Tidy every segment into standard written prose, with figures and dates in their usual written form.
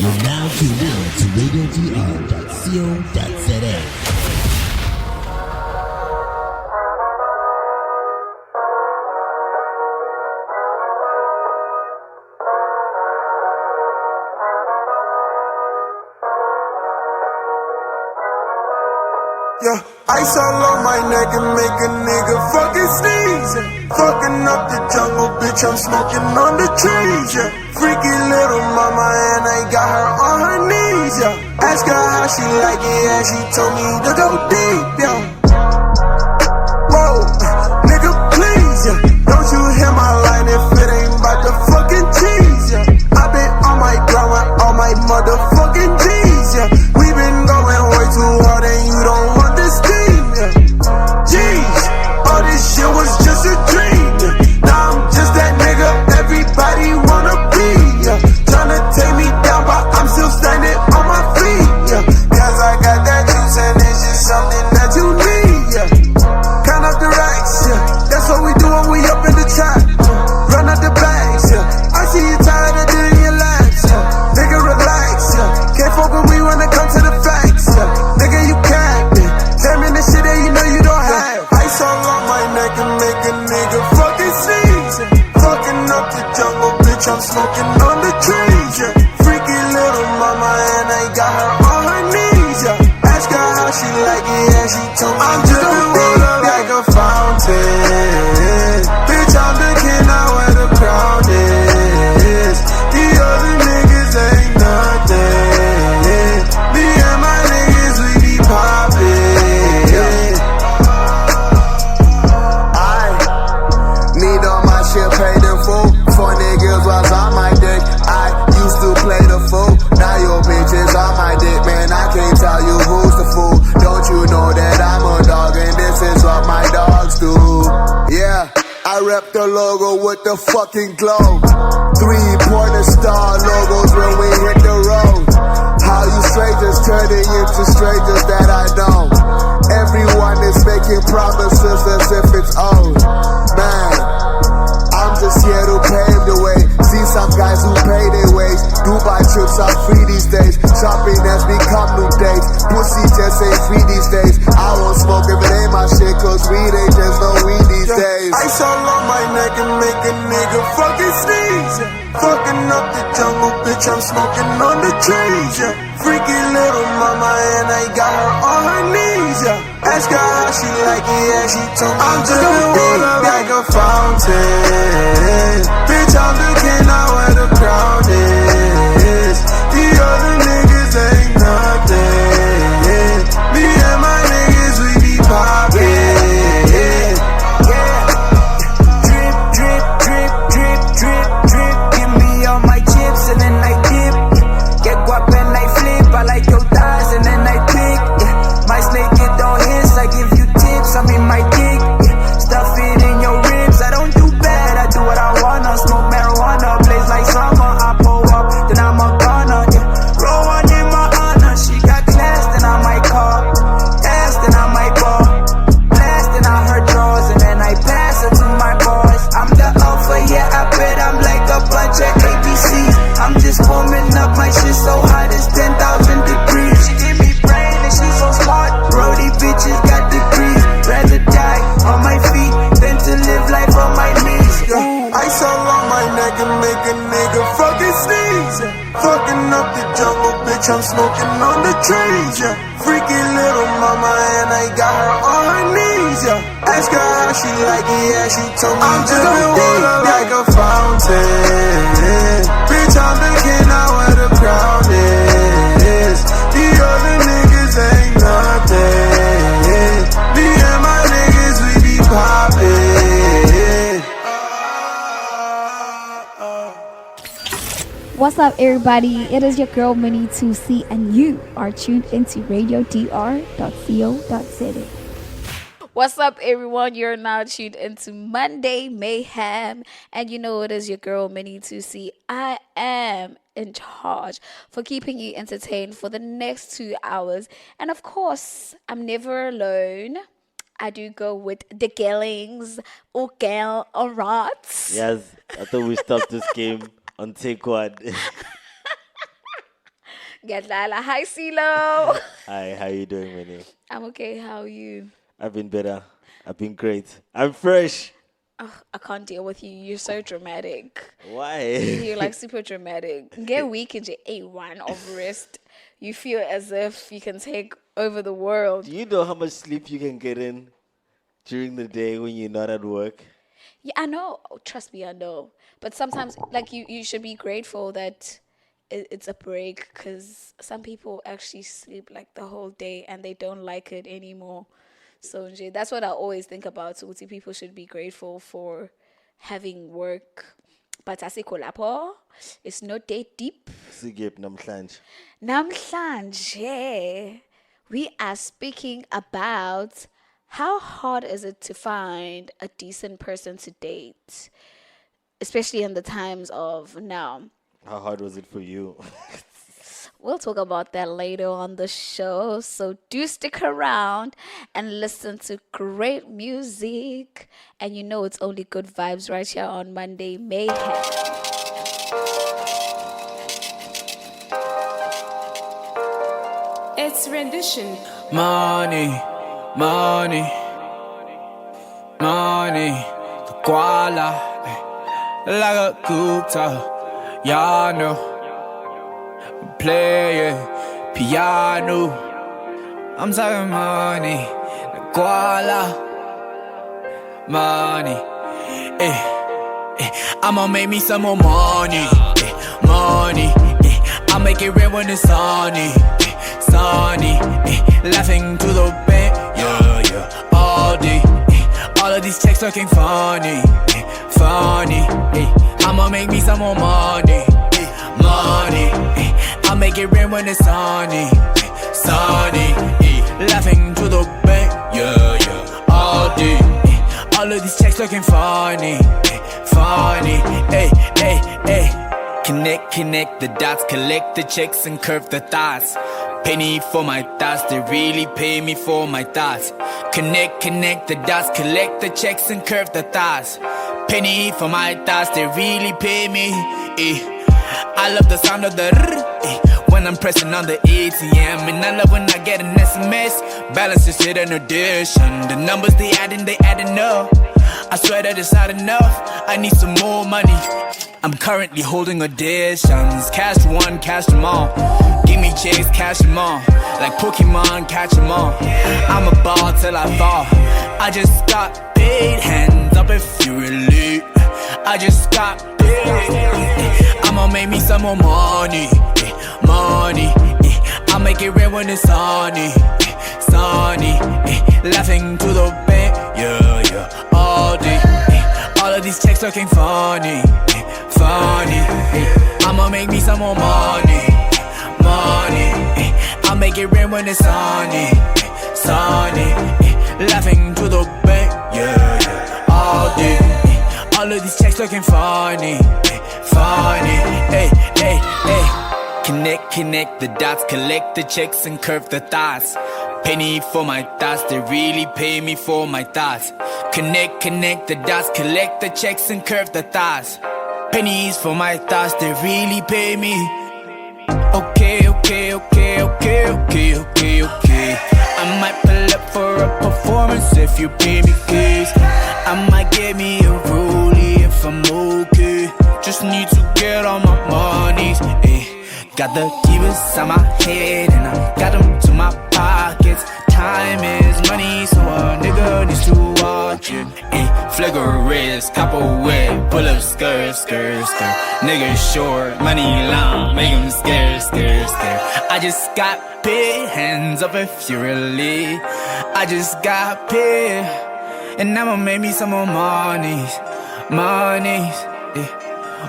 You're now tuned in to radiodr.co.za. Yeah, ice all on my neck and make a nigga fucking sneeze. Yeah. Fucking up the jungle, bitch, I'm smoking on the trees. Yeah, freaky little mama and I got her on her knees. Yeah, ask her how she like it and she told me to go deep. Yeah, whoa, nigga, please. Yeah, don't you hear my line if it ain't about the fucking cheese. Yeah, I been on my grind with all my motherfucking G's. Yeah, we been going way too hard and you don't want this team, yeah. Jeez, all this shit was just a dream, yeah. Now I'm just that nigga everybody wanna be, yeah. Tryna take me down, but I'm still standing on my feet, yeah. Cause I got that juice and it's just something that you need, yeah. Count up the racks, yeah. That's what we do when we up in the trap, run out the bags, yeah. I see you tired of doing your laps, yeah. Nigga, relax, yeah. Can't fuck with me when it comes to the facts, yeah. Nigga, you can't, yeah. Tell me the shit that you know you don't have. Ice all on my neck and make a nigga fucking sneeze. Yeah. Fucking up the jungle, bitch, I'm smoking on the trees. Yeah. Freaky little mama and I got her on her knees. Yeah. Ask her how she like it and she told me I'm dripping water like a fountain. Bitch, I'm the king now where the crown is. The other niggas ain't nothing. Me and my niggas, we be poppin'. Need all my shit paid in full. 4 niggas was on my dick. I used to play the fool. Now your bitch is on my dick, man. I can't tell you who's the fool. Don't you know that I'm a dog and this is what my dogs do? Yeah, I rep the logo with the fucking glow. 3-pointer star logos when we hit the road. How you strangers turning into strangers that I know. Everyone is making promises as if it's old. Man, I'm just here to pave the way. See some guys who pay their ways. Dubai trips are free these days. Shopping has become new dates. Pussy just ain't free these days. I won't smoke if it ain't my shit, cause weed ain't just no weed these days. Ice all on my neck and make a nigga fucking sneeze. Yeah. Fucking up the jungle, bitch, I'm smoking on the trees. Yeah. Freaky little mama and I got her on her knees. Yeah. Ask her how she like it and she told me I'm dripping water like a fountain. Bitch, I'm the king now where the crowd is. The other niggas ain't nothing. Me and my niggas, we be poppin'. Drip, drip, drip, drip, drip, drip. Give me all my chips and then I dip. Get guap and I flip. I like your thighs and then I pick. My snake, it don't hiss. I give you tips. I'm in my dick. Stuff it in your ribs. I don't do bad. I do what I wanna. Smoke marijuana. Blaze like summer. I pull up. Then I'm a gunner. Roll one in my honor. She got class. Then I might call. Ass. Then I might ball. Blast. Then I heard draws. And then I pass her to my boys. I'm the alpha. Yeah, I bet I'm like a bunch of ABCs. I'm just warming up. My shit so hot. It's 10,000 degrees. She give me brain and she's so smart. Brody bitches got degrees. Rather die on my feet than to live life on my knees. Yeah. Ice all on my neck and make a nigga fucking sneeze. Yeah. Fucking up the jungle, bitch, I'm smoking on the trees. Yeah. Freaky little mama and I got her on her knees. Yeah. Ask her how she like it and she told me I'm dripping water like a fountain. Bitch, I'm the king now where the crowd is. The other niggas ain't nothing. Me and my niggas, we be poppin'. What's up, everybody? It is your girl Minnie 2C, and you are tuned into radiodr.co.za. What's up, everyone? You're now tuned into Monday Mayhem, and you know it is your girl Minnie 2C. I am in charge for keeping you entertained for the next 2 hours, and of course, I'm never alone. I do go with the Gellings or Gel or Rots. Yes, I thought we stopped this game on take one. Gadlala. Hi, CeeLo. Hi, how you doing, Winnie? I'm okay. How are you? I've been better. I've been great. I'm fresh. Oh, I can't deal with you. You're so dramatic. Why? You're like super dramatic. Get weak into A1 of rest. You feel as if you can take over the world. Do you know how much sleep you can get in during the day when you're not at work? Yeah, I know. Oh, trust me, I know. But sometimes, like, you should be grateful that it's a break because some people actually sleep like the whole day and they don't like it anymore. So that's what I always think about. So people should be grateful for having work. But asiko lapho, it's not that deep. Sigip namhlanje. Namhlanje, we are speaking about how hard is it to find a decent person to date, especially in the times of now. How hard was it for you? We'll talk about that later on the show, so do stick around and listen to great music. And you know it's only good vibes right here on Monday Mayhem. It's rendition. Money, money, money, the koala, like a Gupta, y'all know. Play piano. I'm talking money, the koala, money. I'ma make me some more money, money. I'll make it rain when it's sunny, sunny. Laughing to the bank, yeah, all day. All of these checks looking funny, funny. I'ma make me some more money, money. I'll make it rain when it's sunny, sunny. Laughing to the bank, yeah, all day. All of these checks looking funny, funny. Connect the dots, collect the checks and curve the thoughts. Penny for my thoughts, they really pay me for my thoughts. Connect the dots, collect the checks and curve the thoughts. Penny for my thoughts, they really pay me. I love the sound of the when I'm pressing on the ATM. And I love when I get an SMS. Balance is hit in addition. The numbers they adding up. I swear that it's not enough. I need some more money. I'm currently holding auditions. Cash one, cash them all. Give me checks, cash them all. Like Pokemon, catch them all. I'm a ball till I fall. I just got paid, hands up if you relate. I just got paid. I'ma make me some more money, money. I'll make it rain when it's sunny, sunny. Laughing to the bank, yeah, all day. All of these checks looking funny, funny. I'ma make me some more money, money. I'll make it rain when it's sunny, sunny. Laughing to the bank, yeah, all day. All of these checks looking funny, funny. Connect the dots, collect the checks and curve the thoughts. Penny for my thoughts, they really pay me for my thoughts. Connect the dots, collect the checks and curve the thoughts. Pennies for my thoughts, they really pay me. Okay. I might pull up for a performance if you pay me cash. I might get me a rollie if I'm okay. Just need to get all my monies, Got the keys on my head and I got them to my pockets. Time is money, so a nigga needs to watch it. Flicker wrist, copper wet, pull up skirt. Nigga short, money long, make him scared. I just got paid, hands up if you really. I just got paid, and I'ma make me some more monies.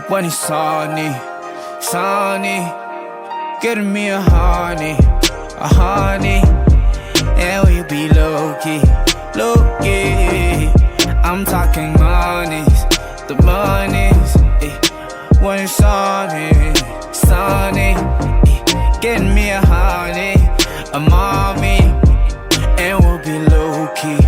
When it's sunny. Getting me a honey, and we'll be low-key. I'm talking monies, the monies, when it's sunny, getting me a honey, a mommy, and we'll be low-key.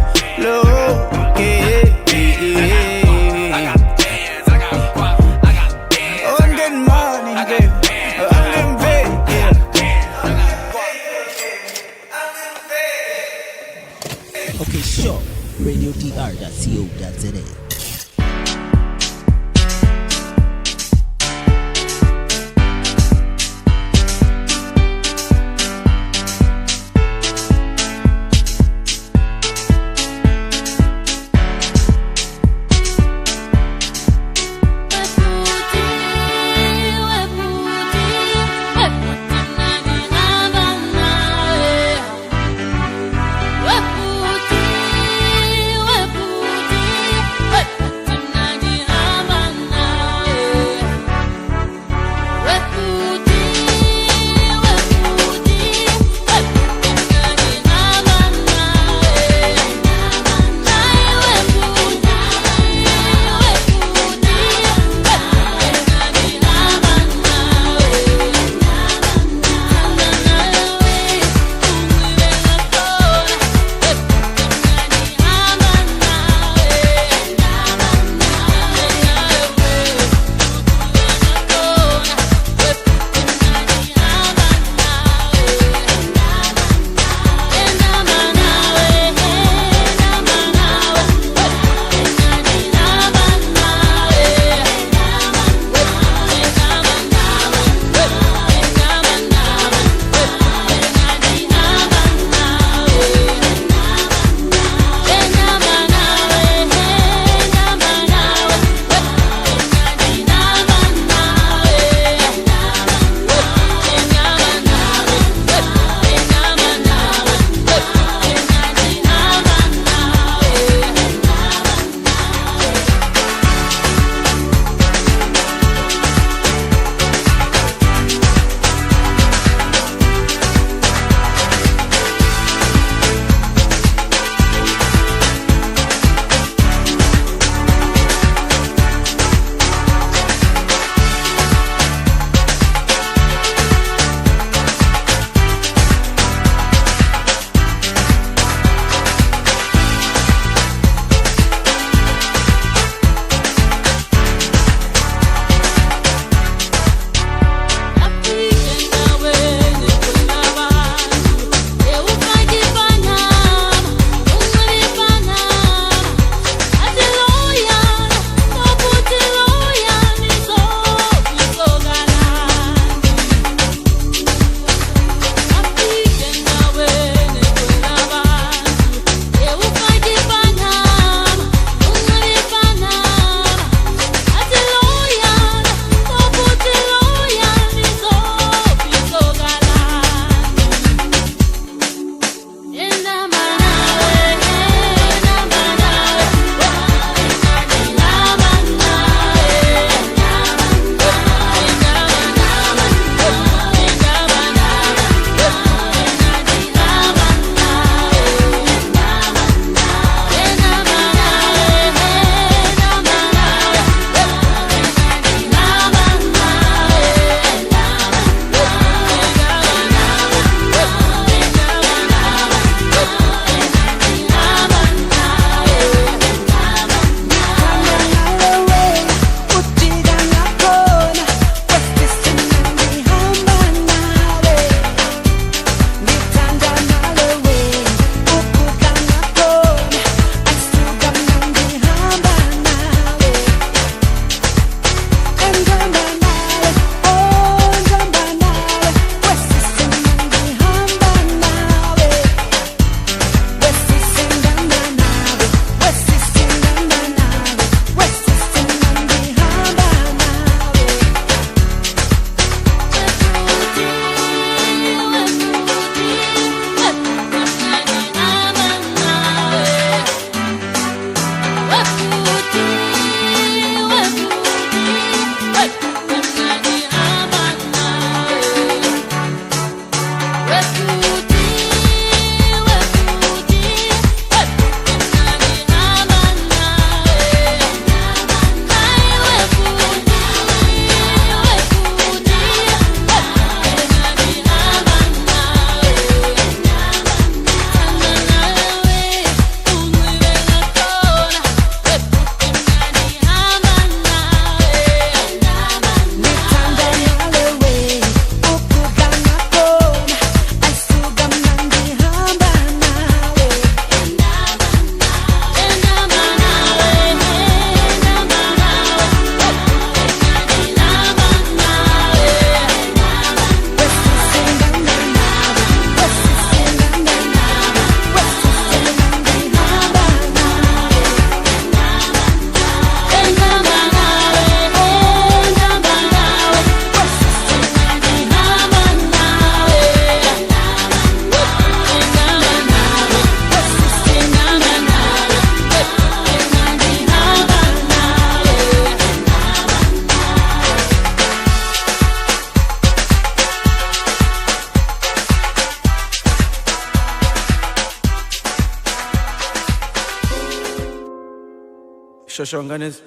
Shoshonganis.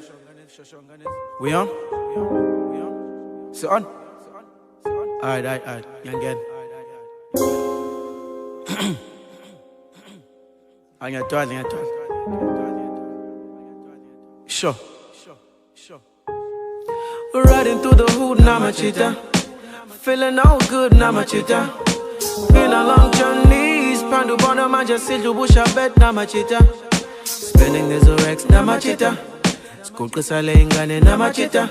We on? So on? Alright. Young again. I'm going to Sure. Riding through the hood, now my cheetah. Feeling all good, now my cheetah. Been a long journey, Pandu Bona, my just sit to bush a bed, now my cheetah. Spending this Rex, now my cheetah. School cause I laying gun in, now my cheetah.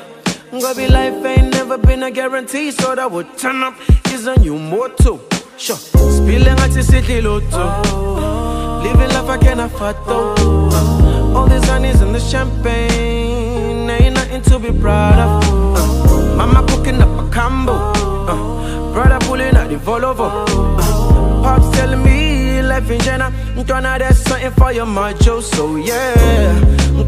Gonna be life ain't never been a guarantee, so that would turn up is a new motto. Sure, spilling at the city lotto. Living life I can't afford though. All these honeys and the champagne ain't nothing to be proud of. Mama cooking up a combo. Brother pulling out the Volvo. Pops telling me life in general. Gonna there's something for your macho. So yeah,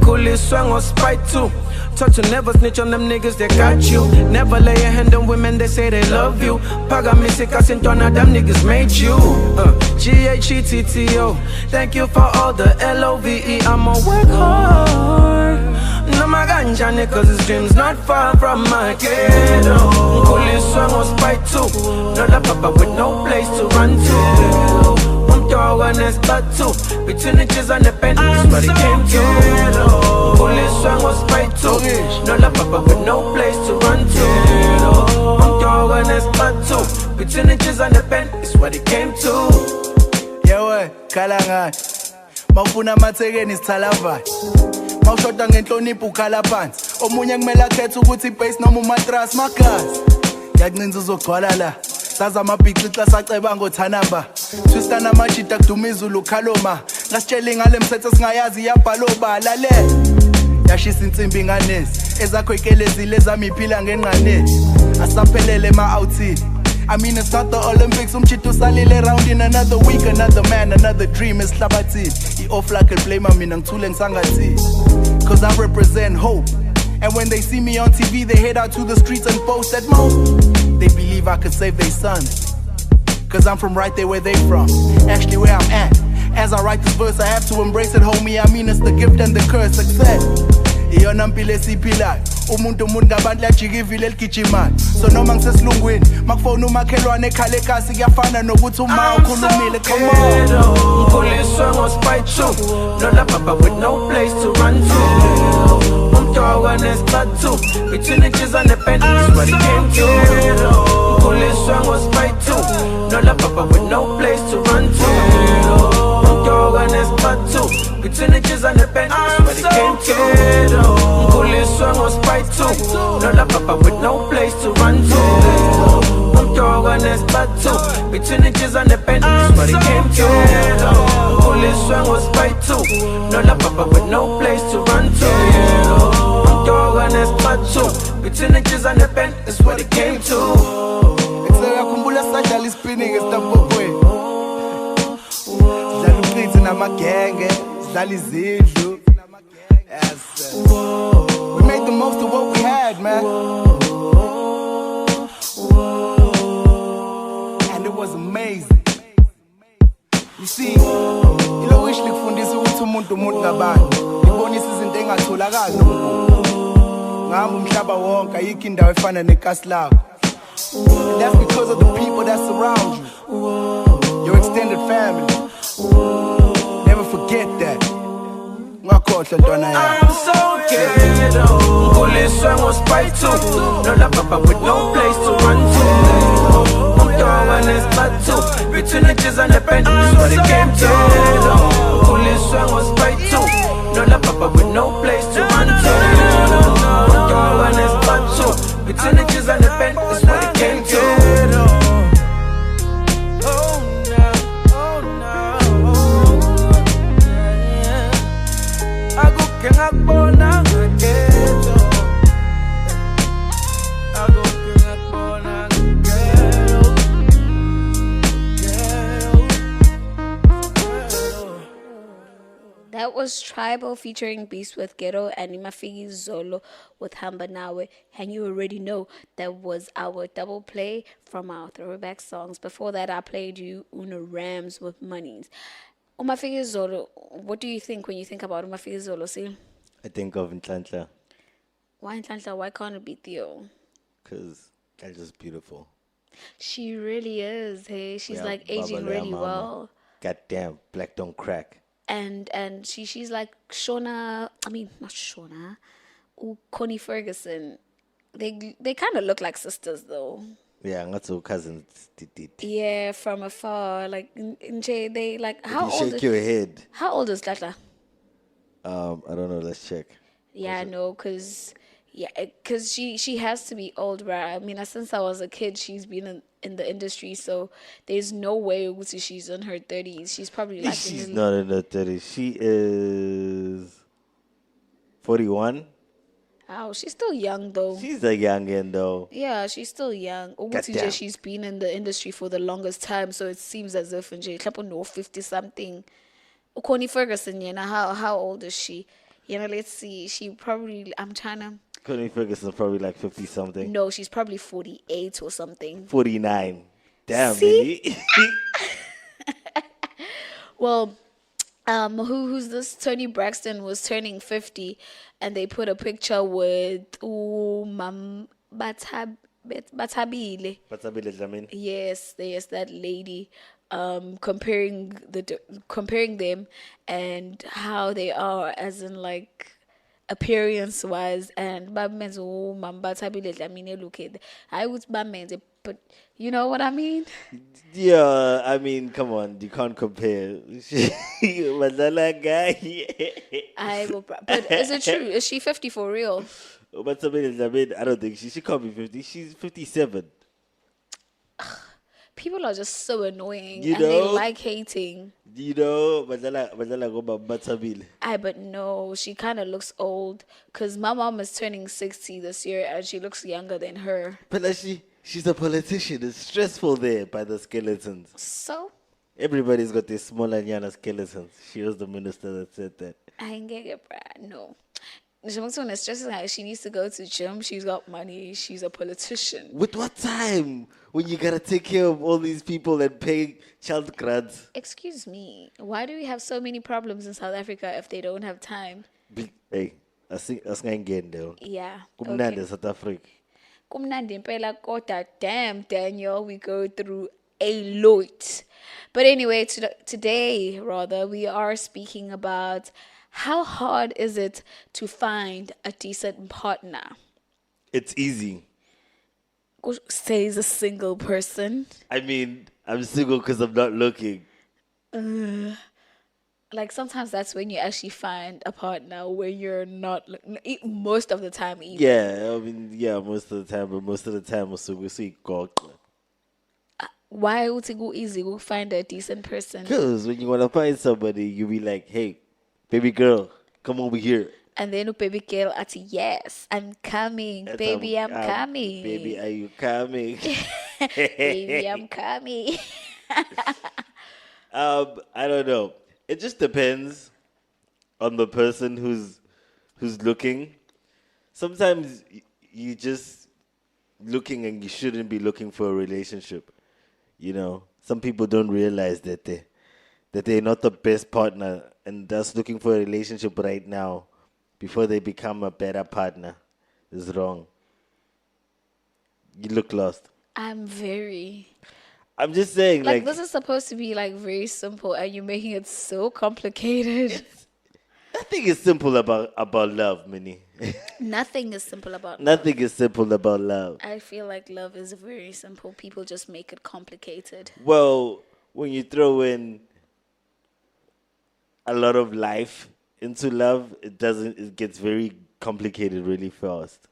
coolly swang on spite too. Touch you never snitch on them niggas, they got you. Never lay a hand on women, they say they love you. Paga me sick, I sent on them niggas made you. G-H-E-T-T-O. Thank you for all the L-O-V-E, I'ma work hard. No my ganja niggas, his dreams not far from my ghetto. Coolly swung on spite too. No la papa with no place to run to. Dog and it's but two. Between the cheese and the pen, that's what it came to. Police song was spite too. No la papa with no place to run to. Dog and it's but two. Between the cheese and the pen, it's what it came to. Yeah, what? Kalanga. Mawufuna amathekeni sithalava. Mawushoda ngenhlonipho ukhala phansi. Omunye kumele akhethe ukuthi ibase noma umatras magazi. Yakuncinza uzogcwala la. Saza amabhixi xa saceba ngothanamba. Twista namashita kuduma izulu khaloma. Ngasitshela ngale mthetho singayazi yabhaloba lale. Yashisa insimbi nganesi. Ezakho ikelezile zami iphila ngenqaneni. Asaphelele ma-outside. I mean it's not the Olympics. Umchito salile round in another week. Another man, another dream is slabathi. He off like a blame I mean ngithule ngisangati. Cause I represent hope. And when they see me on TV, they head out to the streets and post at most. They believe I could save their sons. Cause I'm from right there where they from. Actually where I'm at. As I write this verse, I have to embrace it, homie. I mean it's the gift and the curse, success. Iyona mpilo esiphilayo. Umuntu ngabantu lajikivile eligijima. So noma ngisesilungwini, makufona umakhelwane ekhala ekasi kuyafana nokuthi uma ukhulumile. Come on. Police song was spite too. No la papa with no place to run to. Dog and it's but two. Between the cheese and the pen, that's what it came to. Police song was spite too. No la papa with no place to run to. Dog and it's but two. Between the cheese and the pen, that's what it came to. Police song was spite too. No la papa with no place to run to. Dog and it's but two. Between the cheese and the pen, that's what it came to. Police song was spite too. No la papa with no place to run to. Dog and it's but two. Between the cheese and the pen, that's what it came to. Ekuzakhumbula sadlala spinning esitambokwe. Sidlala uqithi namagenge, sidlala izindlu. Yes. We made the most of what we had, man. And it was amazing. You see, ilo wish likufundisa ukuthi umuntu ngabantu. Libonisa izinto engatholakali nomuntu. Ngihamba umhlaba wonke ayikho indawo efana nekasi lakho. And that's because of the people that surround you. Your extended family. Never forget that. Ngakhohlwa ntwana yami. I'm so ghetto. Police song was spite too. No la papa with no place to run to. Dog and it's but two. Between the cheese and the pen, that's what it came to. Police song was spite too. No la papa with no place to run to. Dog and it's but two. Between the cheese and the pen, that's what it came to. Oh no, oh no. I go king akbona ghetto. I go king akbona ghetto. That was Tribal featuring Beast with Ghetto and Imafigi Zolo with Hamba Nawe. And you already know that was our double play from our throwback songs. Before that, I played you Una Rams with Monies. Umafigi Zolo, what do you think when you think about Umafigi Zolo? See? I think of Ntlantla Why Nhlanhla? Why can't it be Theo? because Ntlanhla's beautiful. She really is. Hey, she's Yeah, like Baba aging Leia really Mama. well. Goddamn, black don't crack. And she's like Shona. I mean, not Shona. Connie Ferguson. They kind of look like sisters though. Yeah, not so cousins. Did. Yeah, from afar. Like Nje, they like If how you old? shake your head, How old is Lala? I don't know. Let's check. Yeah, no, cause she has to be old, right? I mean, since I was a kid, she's been in the industry, so there's no way Ugusi she's in her 30s. She's probably like She's not in her 30s. She is 41. oh, she's still young though. She's a youngin though. Yeah, she's still young. Ugusi Goddamn. nje, she's been in the industry for the longest time, so it seems as if nje mhlawumbe no 50 something. Connie Ferguson, you know, how old is she? You know, let's see. She probably I'm trying to Connie Ferguson's probably like 50 something. no, she's probably 48 or something. 49. Damn, See? Minnie. Well, who's this? Tony Braxton was turning 50, and they put a picture with Mam Batabile. Batabile Dlamini. Yes, that lady. Comparing them and how they are, as in like appearance wise, and bamenze Mam Batabile Dlamini look at. I would bamenze, but you know what I mean. Yeah, I mean, come on, you can't compare. Madala guy. But is it true? Is she 50 for real? Batabile Dlamini, I don't think she can't be 50. She's 57. People are just so annoying You and they know? like hating. You know, Madala go Batabile. But no, she kind of looks old because my mom is turning 60 this year and she looks younger than her. But like she's a politician. It's stressful there by the skeletons. So, Everybody's got these small and yana skeletons. She was the minister that said that. I ain't get it, bruh. No. When it's just like she needs to go to gym, she's got money, she's a politician. With what time? When you gotta take care of all these people and pay child grants. Excuse me, why do we have so many problems in South Africa if they don't have time? Hey, asingayingeni though. Yeah. Kumnandi South Africa. Kumnandi impela kodwa damn Daniel, we go through a lot. But anyway, today rather we are speaking about how hard is it to find a decent partner? It's easy. Says a single person. I mean, I'm single because I'm not looking. Like sometimes that's when you actually find a partner when you're not most of the time even. Yeah, I mean, yeah, most of the time, but most of the time also we see God. Why would it go easy to find a decent person? Because when you want to find somebody, you be like, hey, baby girl, come over here. And then baby girl at yes, I'm coming. And Baby, I'm coming. Baby, are you coming? Baby, I'm coming. I don't know. It just depends on the person who's looking. Sometimes you just looking and you shouldn't be looking for a relationship. You know, some people don't realize that they're not the best partner and just looking for a relationship right now before they become a better partner is wrong. You look lost. I'm just saying, like this is supposed to be like very simple and you're making it so complicated. nothing is simple about love, Minnie. Nothing is simple about Nothing is simple about love. I feel like love is very simple. People just make it complicated. Well, when you throw in a lot of life into love, it gets very complicated really fast.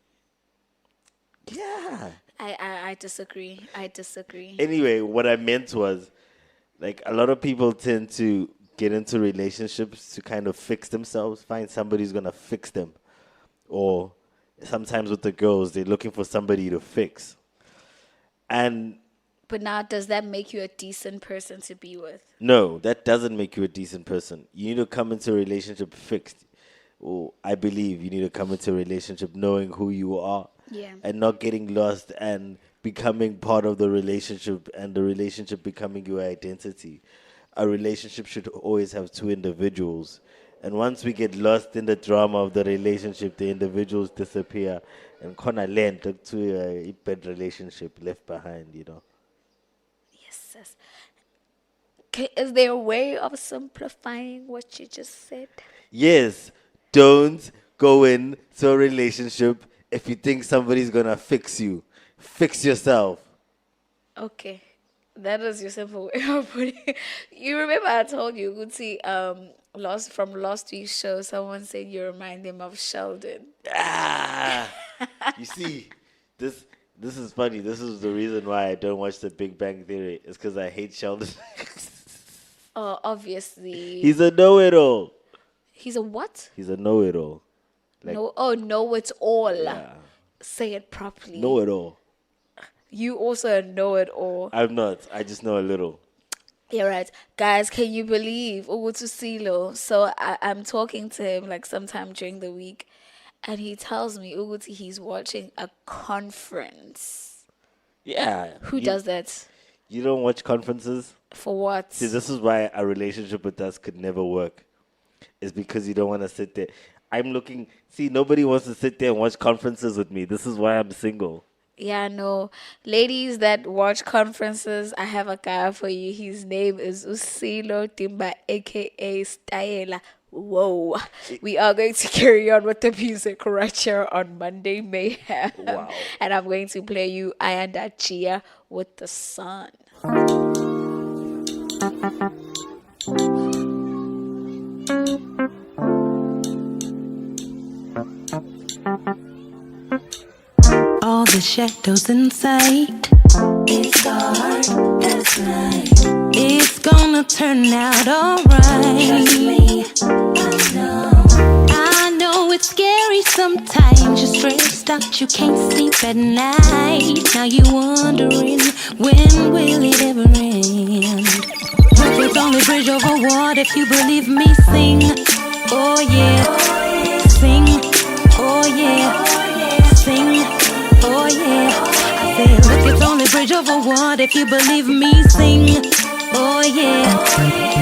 Yeah. I disagree. Anyway, what I meant was, like, a lot of people tend to get into relationships to kind of fix themselves, find somebody who's going to fix them. Or sometimes with the girls, they're looking for somebody to fix. But now, does that make you a decent person to be with? No, that doesn't make you a decent person. You need to come into a relationship fixed. Or I believe you need to come into a relationship knowing who you are. Yeah. And not getting lost and becoming part of the relationship and the relationship becoming your identity. A relationship should always have two individuals And once we get lost in the drama of the relationship, the individuals disappear. And kona land to a bad relationship left behind, Yes, yes. Is there a way of simplifying what you just said? Yes, don't go into a relationship if you think somebody's gonna fix you. Fix yourself. Okay. That is your simple way of putting it. You remember I told you, Gucci, last week's show, someone said you remind them of Sheldon. Ah, you see, this is funny. This is the reason why I don't watch The Big Bang Theory. It's because I hate Sheldon. Oh, obviously. He's a know-it-all. He's a what? He's a know-it-all. Like, know it all. yeah, Say it properly. know-it-all. You also know it all. I'm not. I just know a little. Yeah, right. Guys, can you believe Ugutu So I'm talking to him like sometime during the week, and he tells me Ugutu he's watching a conference. Yeah. Who does that? You don't watch conferences? For what? See, this is why a relationship with us could never work. It's because you don't want to sit there. Nobody wants to sit there and watch conferences with me. This is why I'm single. Yeah, no. Ladies that watch conferences, I have a guy for you. His name is Usilo Timba, aka Styla. Whoa. We are going to carry on with the music right here on Monday Mayhem. Wow. And I'm going to play you Ayanda Chia with the sun. All the shadows inside. It's dark as night. It's gonna turn out alright. Trust me, I know it's scary sometimes. You're stressed out, you can't sleep at night. Now you wondering when will it ever end? But it's only bridge over water if you believe me. Sing, oh yeah, sing, oh yeah. Sing, oh yeah. I said, look, it's only bridge over water if you believe me. Sing, oh yeah.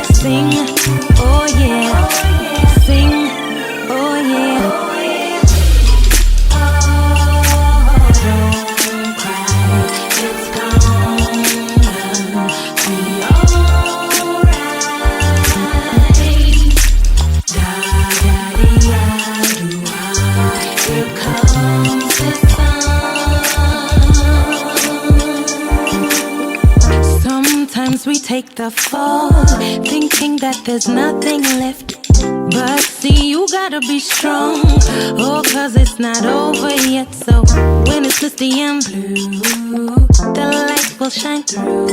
Sing, oh yeah. Sing, oh yeah. Oh, don't cry, it's gonna be alright. Da-da-dee-ya-doo-ah, here comes the sun. Sometimes we take the fall, thinking that there's nothing left. But see, you gotta be strong, oh, cause it's not over yet. So when it's misty and blue, the light will shine through.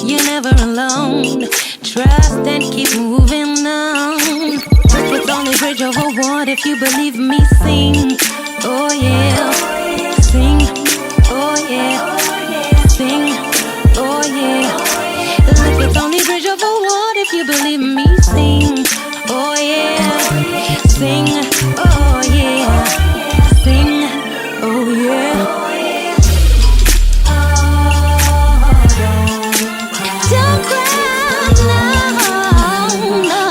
You're never alone, trust and keep moving on. It's only bridge over water if you believe me. Sing, oh yeah. Sing, oh yeah. Sing, oh yeah. Look, it's only bridge over water if you believe me. Sing, oh yeah. Sing, oh yeah. Sing, oh yeah. Don't cry, no, no.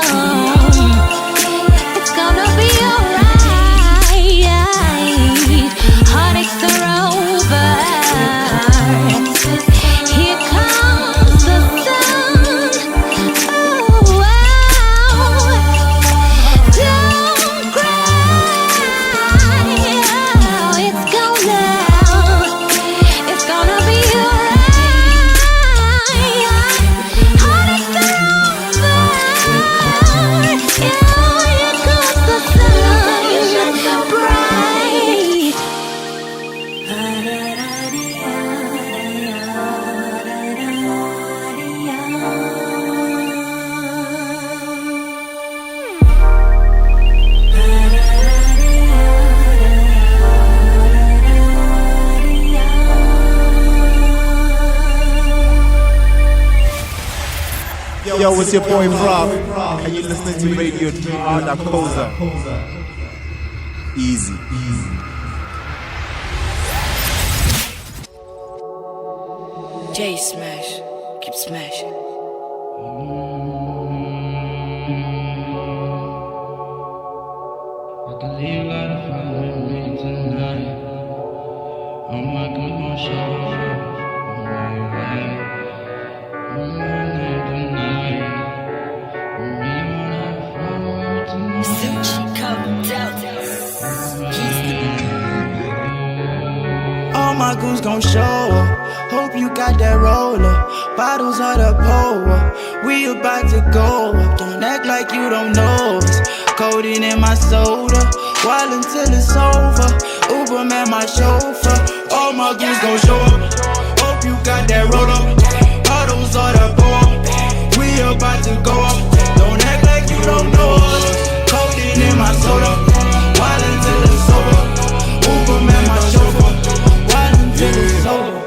It's gonna be alright. Heartaches are over. Here comes the sun. Oh, wow. Don't cry. It's gonna be alright. Heartaches are over. Here comes the sun. Bright. Yo, it's your boy Rob, and you're listening to Radio 3R Dakosa. Easy. J smash, keep smashing. goons gon' show up. Hope you got that roller. Bottles of the pole. We about to go up. Don't act like you don't know us. Codeine in my soda. While until it's over. Uber man, my chauffeur. All my goons gon' show up. Hope you got that roller. Bottles of the pole. We about to go up. Don't act like you don't know us. Codeine in my soda. While until it's over. Uber man, my chauffeur. While until it's over.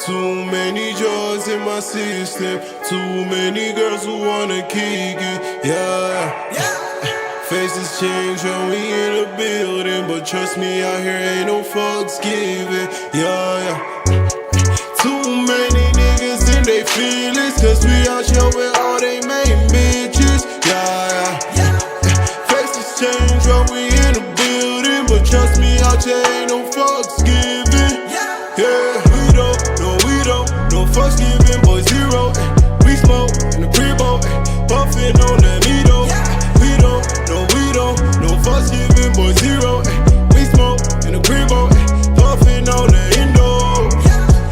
Too many drugs in my system. Too many girls who wanna kick it. Yeah. Faces change when we in the building, but trust me, out here ain't no fucks given. Yeah. Too many niggas in they feelings, cause we out here with all they main bitches. Yeah. Faces change when we in the building, but trust me, out here ain't no fucks given. Yeah, we don't, no fucks given, boy zero. We smoke in the pre-boat, puffin' on that Mito. We don't, no fucks given, boy zero. We smoke in the pre-boat, puffin' on the Indo.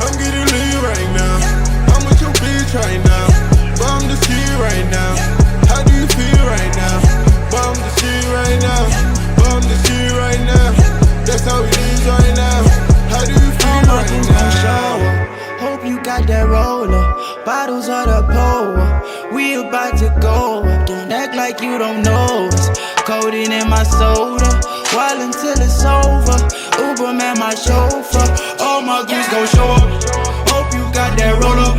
I'm getting lit right now, I'm with your bitch right now. Bomb the shit right now, how do you feel right now? Bomb the shit right now, bomb the shit right now. That's how it is right now, how do you feel right now? Hope you got that roller. Bottles of the pole. We about to go up. Don't act like you don't know us. Codeine in my soda. While until it's over. Uber man, my chauffeur. All my goons gon' show up. Hope you got that roller.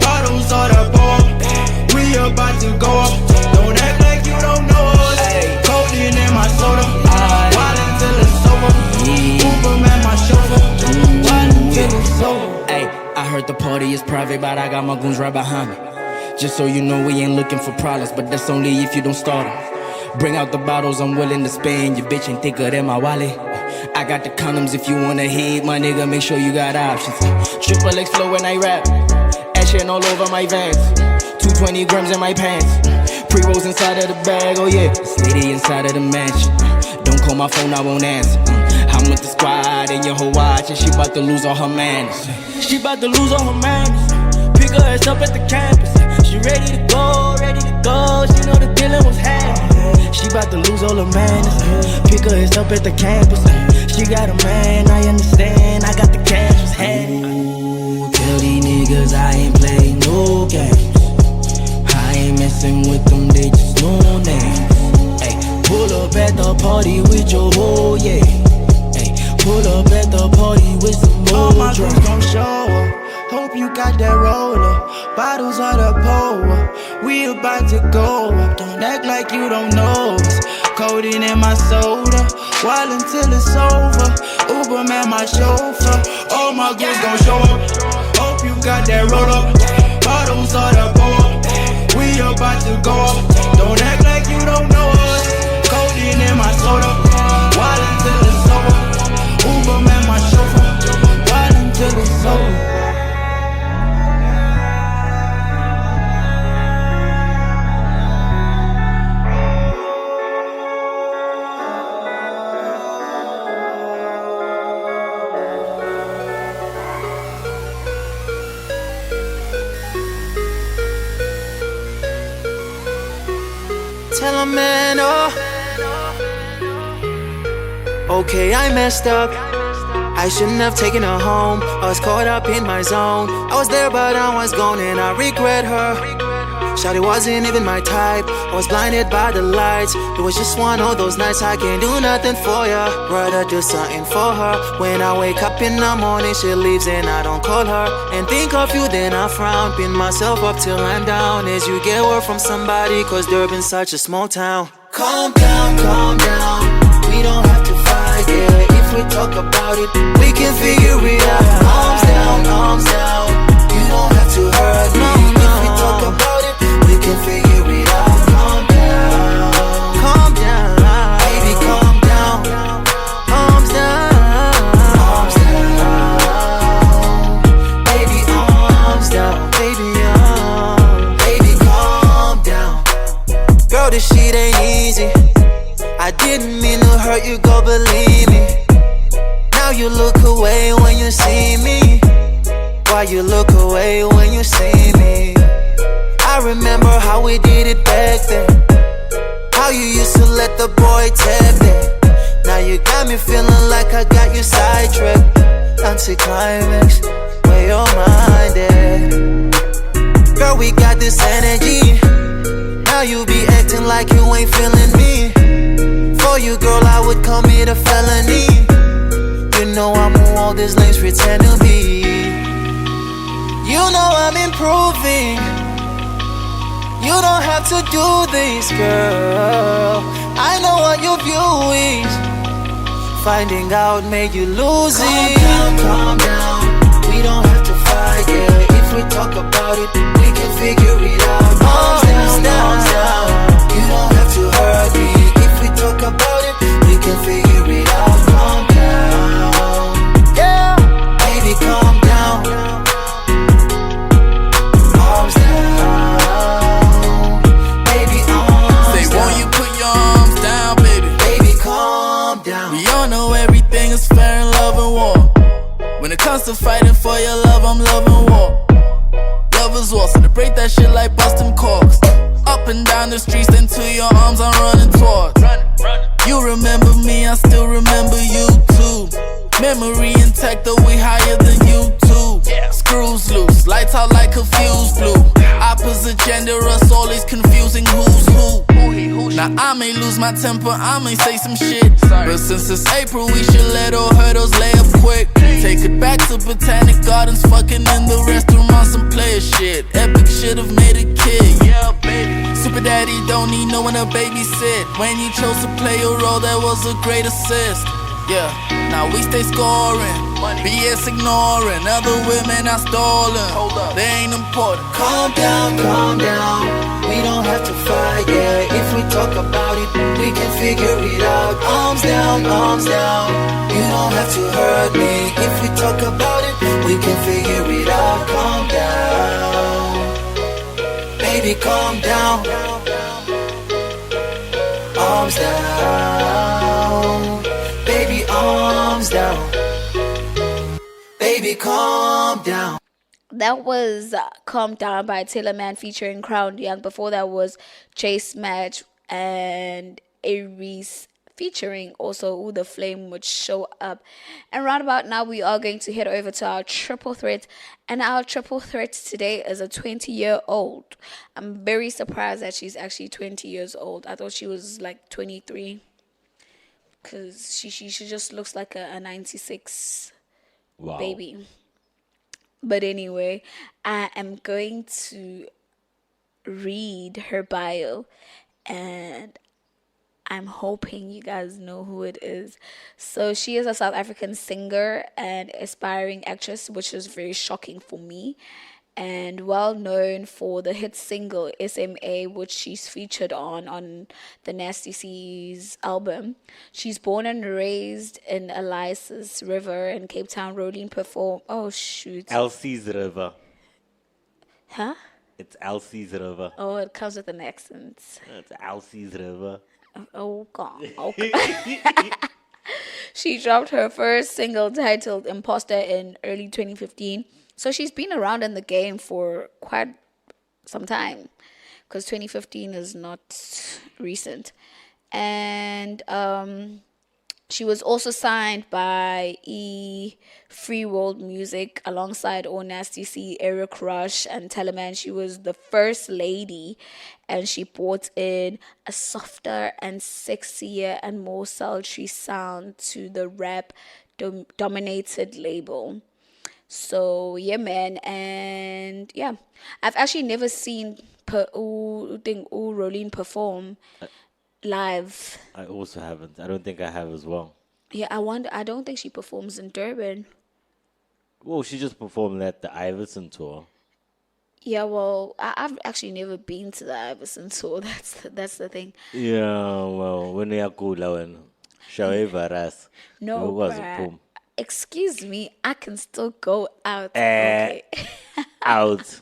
Bottles of the pole. We about to go up. Don't act like you don't know us. Codeine in my soda. While until it's over. Uber man, my chauffeur. While until it's over. I heard the party is private, but I got my goons right behind me. Just so you know, we ain't looking for problems, but that's only if you don't start them. Bring out the bottles, I'm willing to spend. Your bitch ain't thicker than my wallet. I got the condoms if you wanna hit, my nigga, make sure you got options. Triple X flow when I rap, action all over my vans. 220 grams in my pants, pre-rolls inside of the bag, oh yeah. This lady inside of the mansion, don't call my phone, I won't answer. I'm with the squad and your whole watch, and she bout to lose all her manners. She bout to lose all her manners. Pick her ass up at the campus. She ready to go, she know the dealing was happening. She bout to lose all her manners. Pick her ass up at the campus. She got a man, I understand, I got the cash, was happening. Tell these niggas I ain't playing no games. I ain't messing with them, they just know names. Ay, pull up at the party with your hoe, yeah. Pull up at the party with some more. All my goons gon' show up. Hope you got that roller. Bottles of the pole. We about to go up. Don't act like you don't know us. Codeine in my soda. While until it's over. Uber man, my chauffeur. All my goons gon' show up. Hope you got that roller. Bottles of the pole. We about to go up. Don't act like you don't know us. Codeine in my soda. While until it's over. Uber man, my chauffeur. While until it's over. Tell a man, oh. Okay, I messed up. I shouldn't have taken her home. I was caught up in my zone. I was there, but I was gone, and I regret her. Shawty wasn't even my type. I was blinded by the lights. It was just one of those nights I can't do nothing for ya. Rather do something for her. When I wake up in the morning, she leaves and I don't call her. And think of you, then I frown. Pin myself up till I'm down. As you get word from somebody, cause Durban's such a small town. Calm down, calm down. We don't have to fight, yeah. If we talk about it, we can figure it out. Arms down, arms down. You don't have to hurt me. If we talk about it, we can figure it out. Calm down, calm down. Baby, calm down. Arms down, arms down. Baby, arms down. Baby, baby, calm down. Girl, this shit ain't easy. I didn't mean to hurt you, go believe me. Now you look away when you see me. why you look away when you see me. I remember how we did it back then. How you used to let the boy tap that. Now you got me feeling like I got you sidetracked. Anticlimax, where your mind at? Girl, we got this energy. Now you be acting like you ain't feeling me. For you, girl, I would commit a felony. You know I'm on all these lanes, pretend to be. You know I'm improving. You don't have to do this, girl. I know what your view is. Finding out made you lose it. Calm down. We don't have to fight, yeah. If we talk about it, we can figure it out. Arms down. You don't have to hurt me. If we talk about it, we can figure it out. Calm down. Yeah. Baby, calm down. Arms down. Baby, arms Say, down. won't you put your arms down, baby? Baby, calm down. We all know everything is fair in love and war. When it comes to fighting for your love, I'm loving war. Lovers war, celebrate that shit like Boston corks. Up and down the streets, then to your arms I'm running towards. You remember me, I still remember you too. Memory intact, though we higher than you too. Screws loose, lights out like a fuse blue. Opposite gender, us always confusing who's who. Now I may lose my temper, I may say some shit. But since it's April, we should let all hurdles lay up quick. Take it back to Botanic Gardens, fucking in the restaurant, some player shit. Epic shit have made a kid, yeah baby. Super daddy don't need no one to babysit. When you chose to play your role, that was a great assist. Yeah, now we stay scoring, BS ignoring. Other women are stalling, they ain't important. Calm down. We don't have to fight, yeah. If we talk about it, we can figure it out. Arms down. You don't have to hurt me. If we talk about it, we can figure it out. Calm down. Baby, calm down. Arms down. Baby, arms down. Baby, calm down. That was Calm Down by Taylor Man featuring Crown Young. Before that was Chase Match and Aries featuring also Who the Flame would show up. And right about now, we are going to head over to our triple threat. And our triple threat today is a 20-year-old. I'm very surprised that she's actually 20 years old. I thought she was like 23. Because she just looks like a 96 baby. But anyway, I am going to read her bio, and I'm hoping you guys know who it is. So she is a South African singer and aspiring actress, which is very shocking for me, and well known for the hit single SMA, which she's featured on the Nasty C's album. She's born and raised in Elias River in Cape Town. Rolling perform. Oh shoot. Elsie's River. Huh? It's Elsie's River. Oh, it comes with an accent. It's Elsie's River. Oh God. Okay. She dropped her first single titled Imposter in early 2015. So she's been around in the game for quite some time, because 2015 is not recent. And she was also signed by Free World Music alongside All Nasty C, Eric Rush, and Teleman. She was the first lady, and she brought in a softer and sexier and more sultry sound to the rap dominated label. So yeah, man, and yeah, I've actually never seen Rolene perform live. I also haven't. I don't think I have as well. Yeah, I don't think she performs in Durban. Well, she just performed at the Iverson tour. Yeah, well, I've actually never been to the Iverson tour. That's the thing. Yeah, well, when you go when Shawevaras. No, bruh. Excuse me, I can still go out. Okay. Out.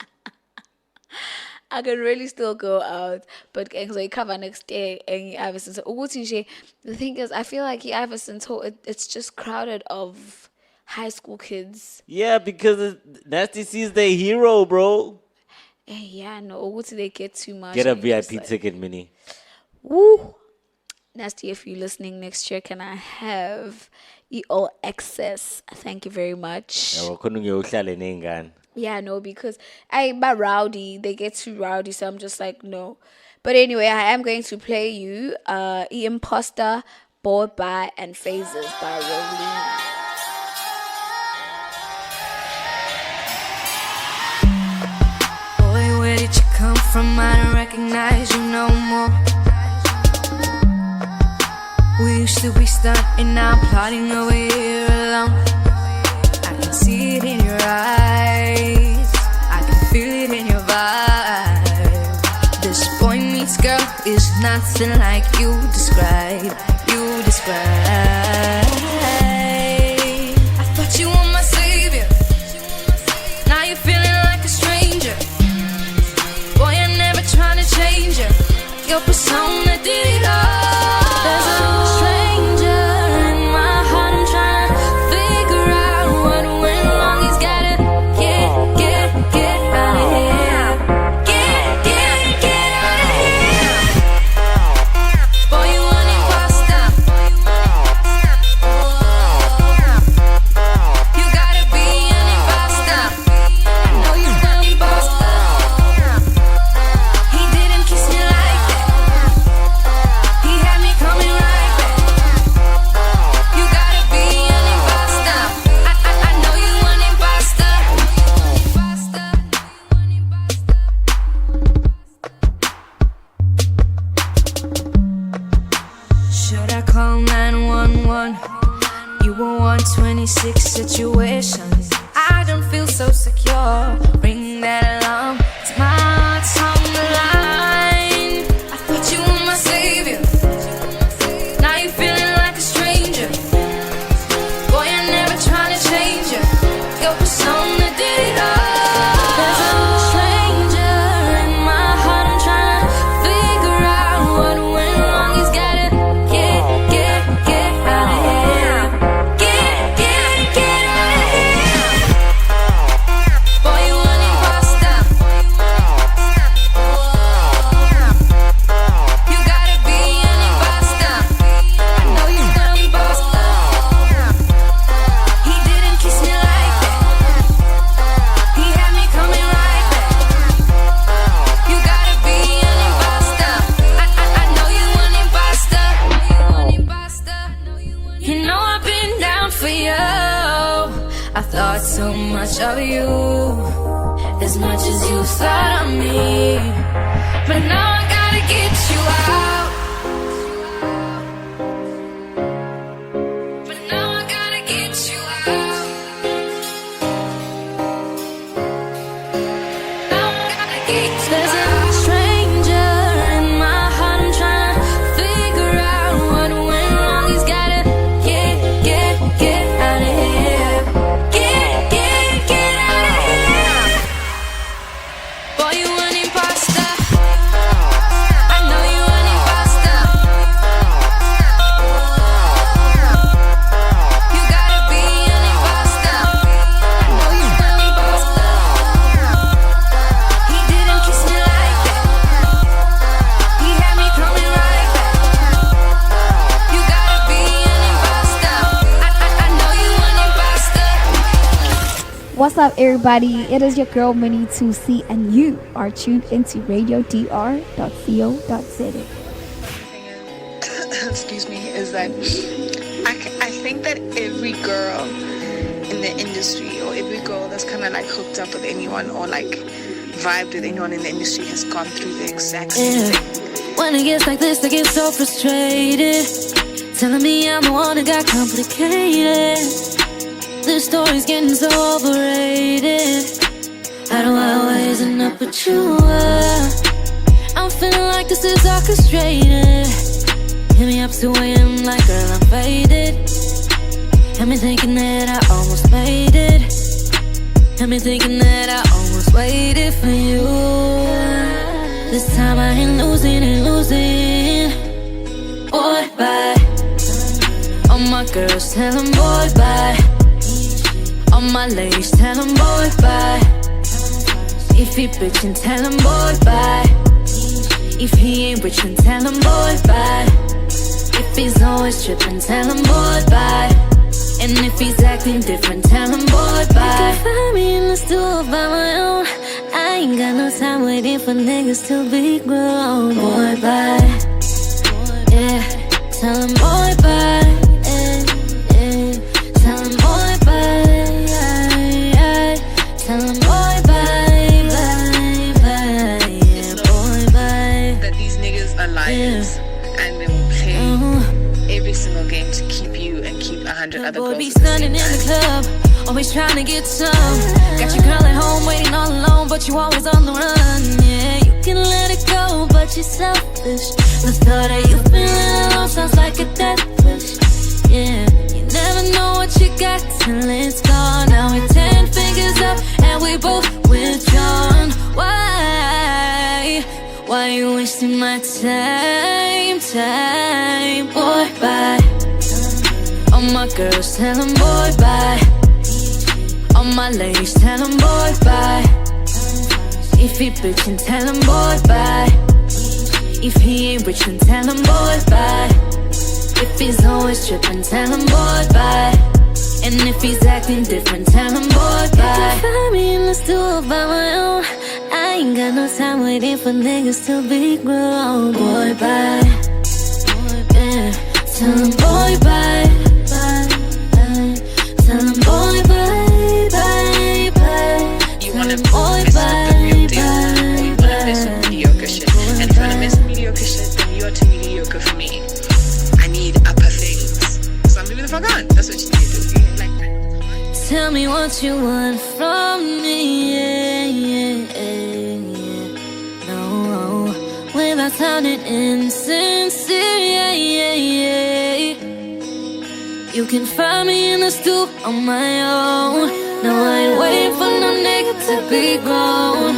I can really still go out, but so you cover next day and Iverson. So the thing is, I feel like Iverson tour it's just crowded of high school kids. Yeah, because Nasty C is their hero, bro. Yeah, no, what do they get too much? Get a and you're just VIP like, ticket, Mini. Woo. Nasty, if you're listening next year, can I have EO access? Thank you very much. Yeah, no, because by rowdy, they get too rowdy, so I'm just like, no. But anyway, I am going to play you E Imposter, Bored by and Phases by Rolling. Boy, where did you come from? I don't recognize you no more. We used to be stunting, now I'm plotting over here alone. I can see it in your eyes, I can feel it in your vibe. This boy meets girl is nothing like you describe. You describe. I thought you were my savior, now you're feeling like a stranger. Boy, I'm never trying to change you. Your persona did it all. There's a stranger in my heart. I'm trying to figure out what went wrong. He's gotta get out of here. Get out of here. Boy, you an imposter. You gotta be an imposter. I know you're an imposter. He didn't kiss me like that. He had me coming right back. You gotta be an imposter. I know you an imposter. Should I call 911? You were 126 situations. I don't feel so secure. Ring that alarm. It's my heart's on the line. I thought you were my savior. Now you're feeling like a stranger. Boy, I'm never trying to change you. Your persona did it all. There's a stranger in my heart. I'm trying to figure out what went wrong. He's gotta get out of here. Get out of here. Boy, you an imposter. You gotta be an imposter. I know you're an imposter. He didn't kiss me like that. He had me coming right back. You gotta be an imposter. I know you an imposter. You know I've been down for you. I thought so much of you, as much as you thought of me. But now I gotta get you out. But now I gotta get you out. Now I gotta get you There's out. A stranger in my heart. I'm trying to figure out what went wrong. He's gotta get out of here. Get out of here. Boy, you an imposter. I know you an imposter. You gotta be an imposter. I know you're an imposter. He didn't kiss me like that. He had me coming right back. You gotta be an imposter. I know you an imposter. What's up, everybody? It is your girl Minnie 2C, and you are tuned into radiodr.co.za. Excuse me, is that I think that every girl in the industry, or every girl that's kind of like hooked up with anyone or like vibed with anyone in the industry, has gone through the exact same thing. When it gets like this, I get so frustrated. Telling me I'm the one that got complicated. This story's getting so overrated. How do I always end up with you? I'm feeling like this is orchestrated. Hit me up 2 a.m. like, girl, I'm faded. Had me thinking that I almost made it. Had me thinking that I almost waited for you. This time I ain't losing. Boy, bye. All my girls tell them boy, bye. my ladies, tell him boy bye. If he bitchin', tell him boy bye. If he ain't rich, then tell him boy bye. If he's always trippin', tell him boy bye. And if he's acting different, tell him boy bye. You can find me in the store by my own. I ain't got no time waiting for niggas to be grown. Boy bye. Yeah, tell him boy bye. Tell him boy bye. Tell him boy bye, bye, bye. Yeah, boy bye. That these niggas are liars and they will play every single game to keep you and keep 100 other girls. Boy be standing in the club, always trying to get some. Got your girl at home waiting all alone, but you always on the run. Yeah, you can let it go, but you're selfish. The thought of you feeling alone sounds like a death wish. Yeah, you never know what you got till it's gone. Now we're 10 fingers up and we both withdrawn. Why you wasting my time, boy bye. All my girls, tell them boy bye. All my ladies, tell them boy bye. If he bitchin', tell him boy bye. If he ain't rich, then tell him boy bye. If he's always trippin', tell him boy bye. And if he's acting different, tell him boy bye. You can find me in the store by my own. I ain't got no time waiting for niggas to be grown. Boy bye. Yeah, tell him boy bye. Tell him boy bye, bye, bye. You wanna mess with the real deal, or you wanna mess with mediocre shit. And if you wanna mess with mediocre shit, then you're too mediocre for me. I need upper things, so I'm leaving the fuck on. That's what you need to do. Tell me what you want from me, no, without sounding insincere, You can find me in the stoop on my own. No, I ain't waiting for no nigga to be grown.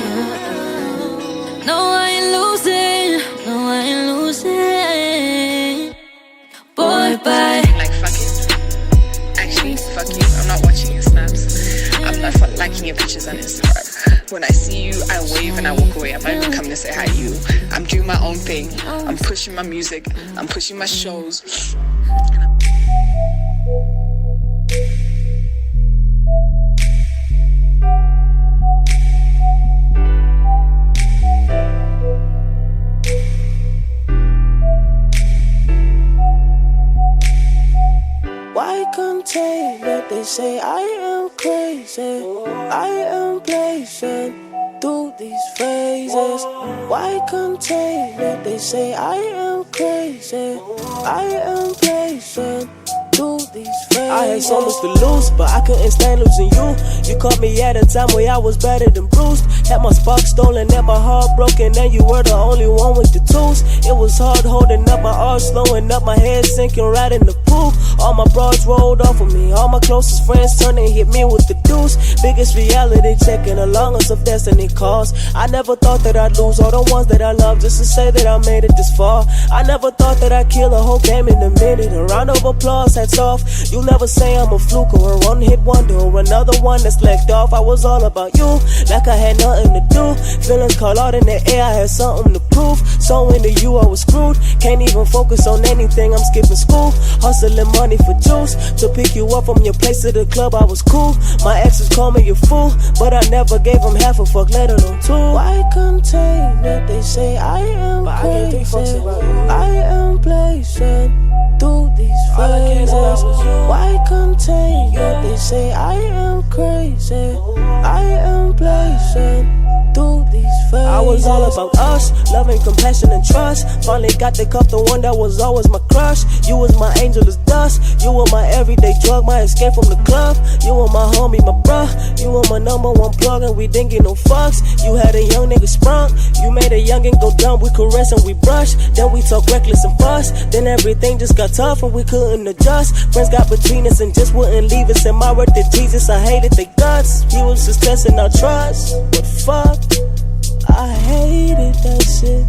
No, I ain't losing, Boy, bye. Like, fuck it. Actually, fuck you. I'm not watching your snaps. I'm not liking your pictures on Instagram. When I see you, I wave and I walk away. I'm not even coming to say hi to you. I'm doing my own thing. I'm pushing my music. I'm pushing my shows. Why contain that they say I am crazy? I am blazing through these phases. Why contain that they say I am crazy? I am blazing through these phases. I had so much to lose, but I couldn't stand losing you. You caught me at a time where I was battered and bruised. Had my spark stolen and my heart broken, and you were the only one with the tools. It was hard holding up my arms, slowing up my head, sinking right in the pool. All my bros rolled off of me, all my closest friends turned and hit me with the deuce. Biggest reality check and the longest of destiny calls. I never thought that I'd lose all the ones that I love just to say that I made it this far. I never thought that I'd kill a whole game in a minute. A round of applause, hats off. You'll never say I'm a fluke or a one-hit wonder or another one that's left off. I was all about you, like I had nothing to do. Feelings caught out in the air, I had something to prove. So into you I was screwed. Can't even focus on anything, I'm skipping school. Hustling money for juice. To pick you up from your place to the club, I was cool. My exes call me a fool, but I never gave them half a fuck, let alone two. Why contain that they say I am crazy? I am blazing through these phases. Why contain that they say I am crazy? I am blazing through these phases. I was all about us, loving, compassion, and trust. Finally got to cup the one that was always my crush. You was my angel as dust. You were my everyday drug, my escape from the club. You were my homie, my bruh. You were my number one plug, and we didn't get no fucks. You had a young nigga sprung. You made a youngin' go dumb. We caress and we brush. Then we talk reckless and fuss. Then everything just got tough and we couldn't adjust. Friends got between us and just wouldn't leave us. And my word to Jesus, I hated their guts. He was just testing our trust. But fuck, I hated that shit.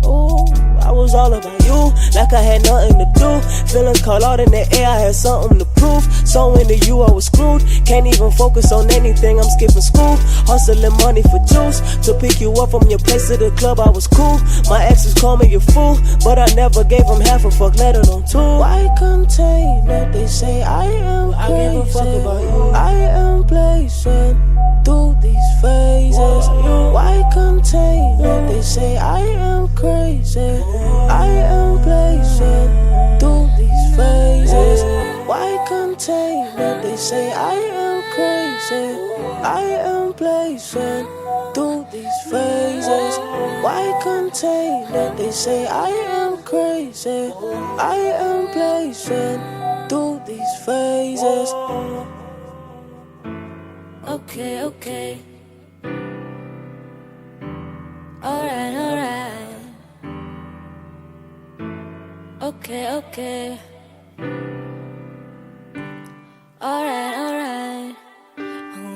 Oh, I was was all about you, like I had nothing to do. Feelings caught out in the air, I had something to prove. So into you, I was screwed. Can't even focus on anything, I'm skipping school. Hustling money for juice, to pick you up from your place to the club, I was cool. My exes call me a fool, but I never gave them half a fuck, let alone two. Why contain that they say I am crazy? I give a fuck about you. I am blazing through these phases. Why contain that they say I am crazy? I am blazing through these phases. Why contain that they say I am crazy? I am blazing through these phases. Why contain that they say I am crazy? I am blazing through these phases. Okay, okay. Alright, alright. Okay, okay. Alright, alright.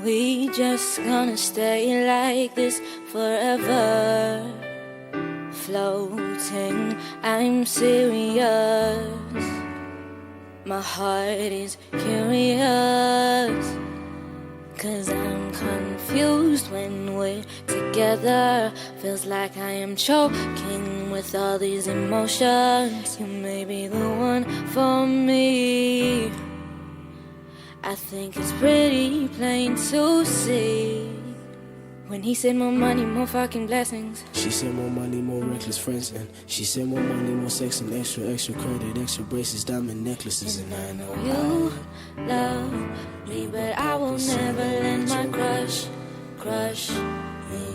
We just gonna stay like this forever. Floating, I'm serious. My heart is curious. 'Cause I'm confused when we're together. Feels like I am choking with all these emotions. You may be the one for me. I think it's pretty plain to see. When he said more money, more fucking blessings. She said more money, more reckless friends. And she said more money, more sex and extra credit, extra braces, diamond necklaces. And I know You love me, but I will never let my crush me.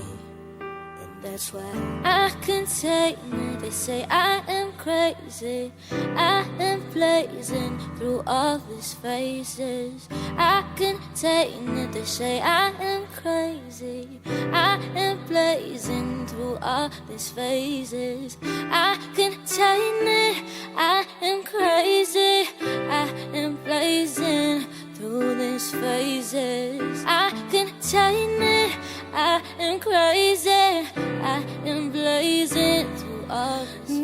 That's why I can take it. They say I am crazy. I am blazing through all these phases. I can take it. They say I am crazy. I am blazing through all these phases. I can take it. I am crazy. I am blazing through these phases. I can take it. I am crazy. I am blazing through all this.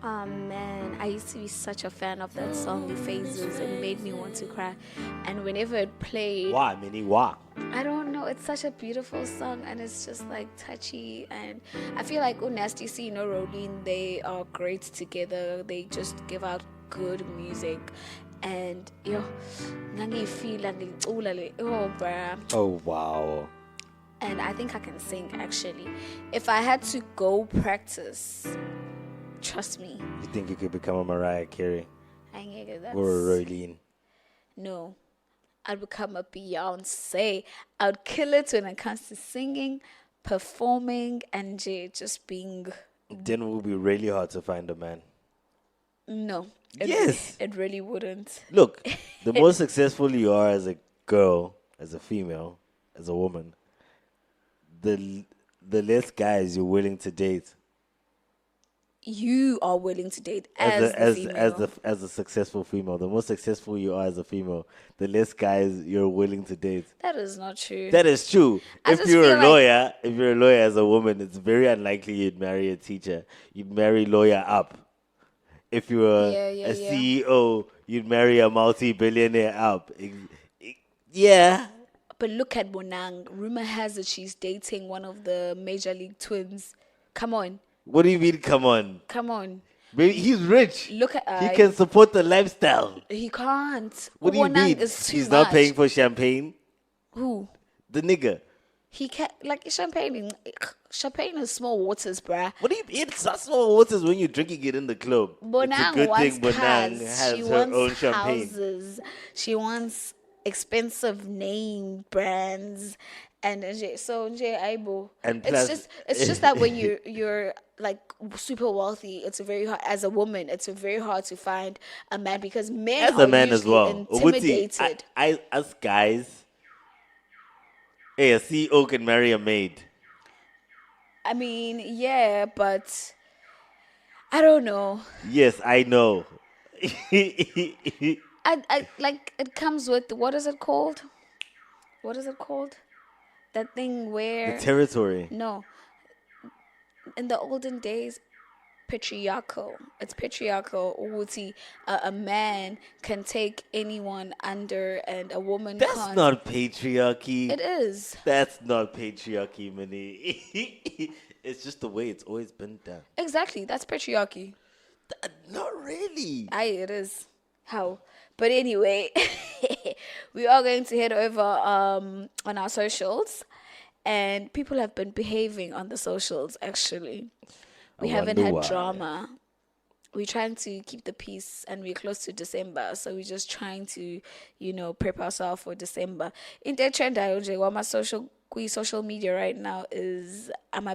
Oh man, I used to be such a fan of that song, The Phases. It made me want to cry. And whenever it played, Why, Minnie? Why? I don't know, it's such a beautiful song and it's just like touchy. And I feel like Nasty C, Rolene, they are great together. They just give out good music. And yo, feel oh bruh. Oh, wow. And I think I can sing actually. If I had to go practice, trust me. You think you could become a Mariah Carey? I ain't that's Or a Rolene? No. I'd become a Beyonce. I'd kill it when it comes to singing, performing, and just being. Then it would be really hard to find a man. No. Yes. It really wouldn't. Look, the more successful you are as a girl, as a female, as a woman, the less guys you're willing to date. You are willing to date as a successful female. The more successful you are as a female, the less guys you're willing to date. That is not true. That is true. If you're a lawyer as a woman, it's very unlikely you'd marry a teacher. You'd marry lawyer up. If you were a CEO, you'd marry a multi-billionaire up. Yeah. But look at Bonang. Rumor has it she's dating one of the Major League twins. Come on. What do you mean, come on? Come on. Baby, he's rich. Look at he can support the lifestyle. He can't. What do you mean? He's not paying for champagne? Who? The nigga. He can't, like, champagne is small waters, bruh. What do you mean? It's not small waters when you're drinking it in the club. Bonang has she her wants own champagne. Houses. She wants expensive name brands And so aibo. And It's plus, just that when you're like super wealthy, it's very hard as a woman. It's very hard to find a man because men as are a man as usually well, Uguti, intimidated. I us guys, hey, a CEO can marry a maid. I mean, yeah, but I don't know. Yes, I know. I like it comes with what is it called? What is it called? That thing The where territory. no, in the olden days, patriarchal. It's patriarchal. Ukuthi, a man can take anyone under, and a woman That's can't. not patriarchy. It is That's not patriarchy, Mini. It's just the way it's always been done. exactly that's patriarchy. Not really. It is how. But anyway, we are going to head over on our socials, and people have been behaving on the socials. Actually, we I haven't wonder had why. drama. We're trying to keep the peace, and we're close to December, so we're just trying to, prep ourselves for December. In the trend, what my social media right now is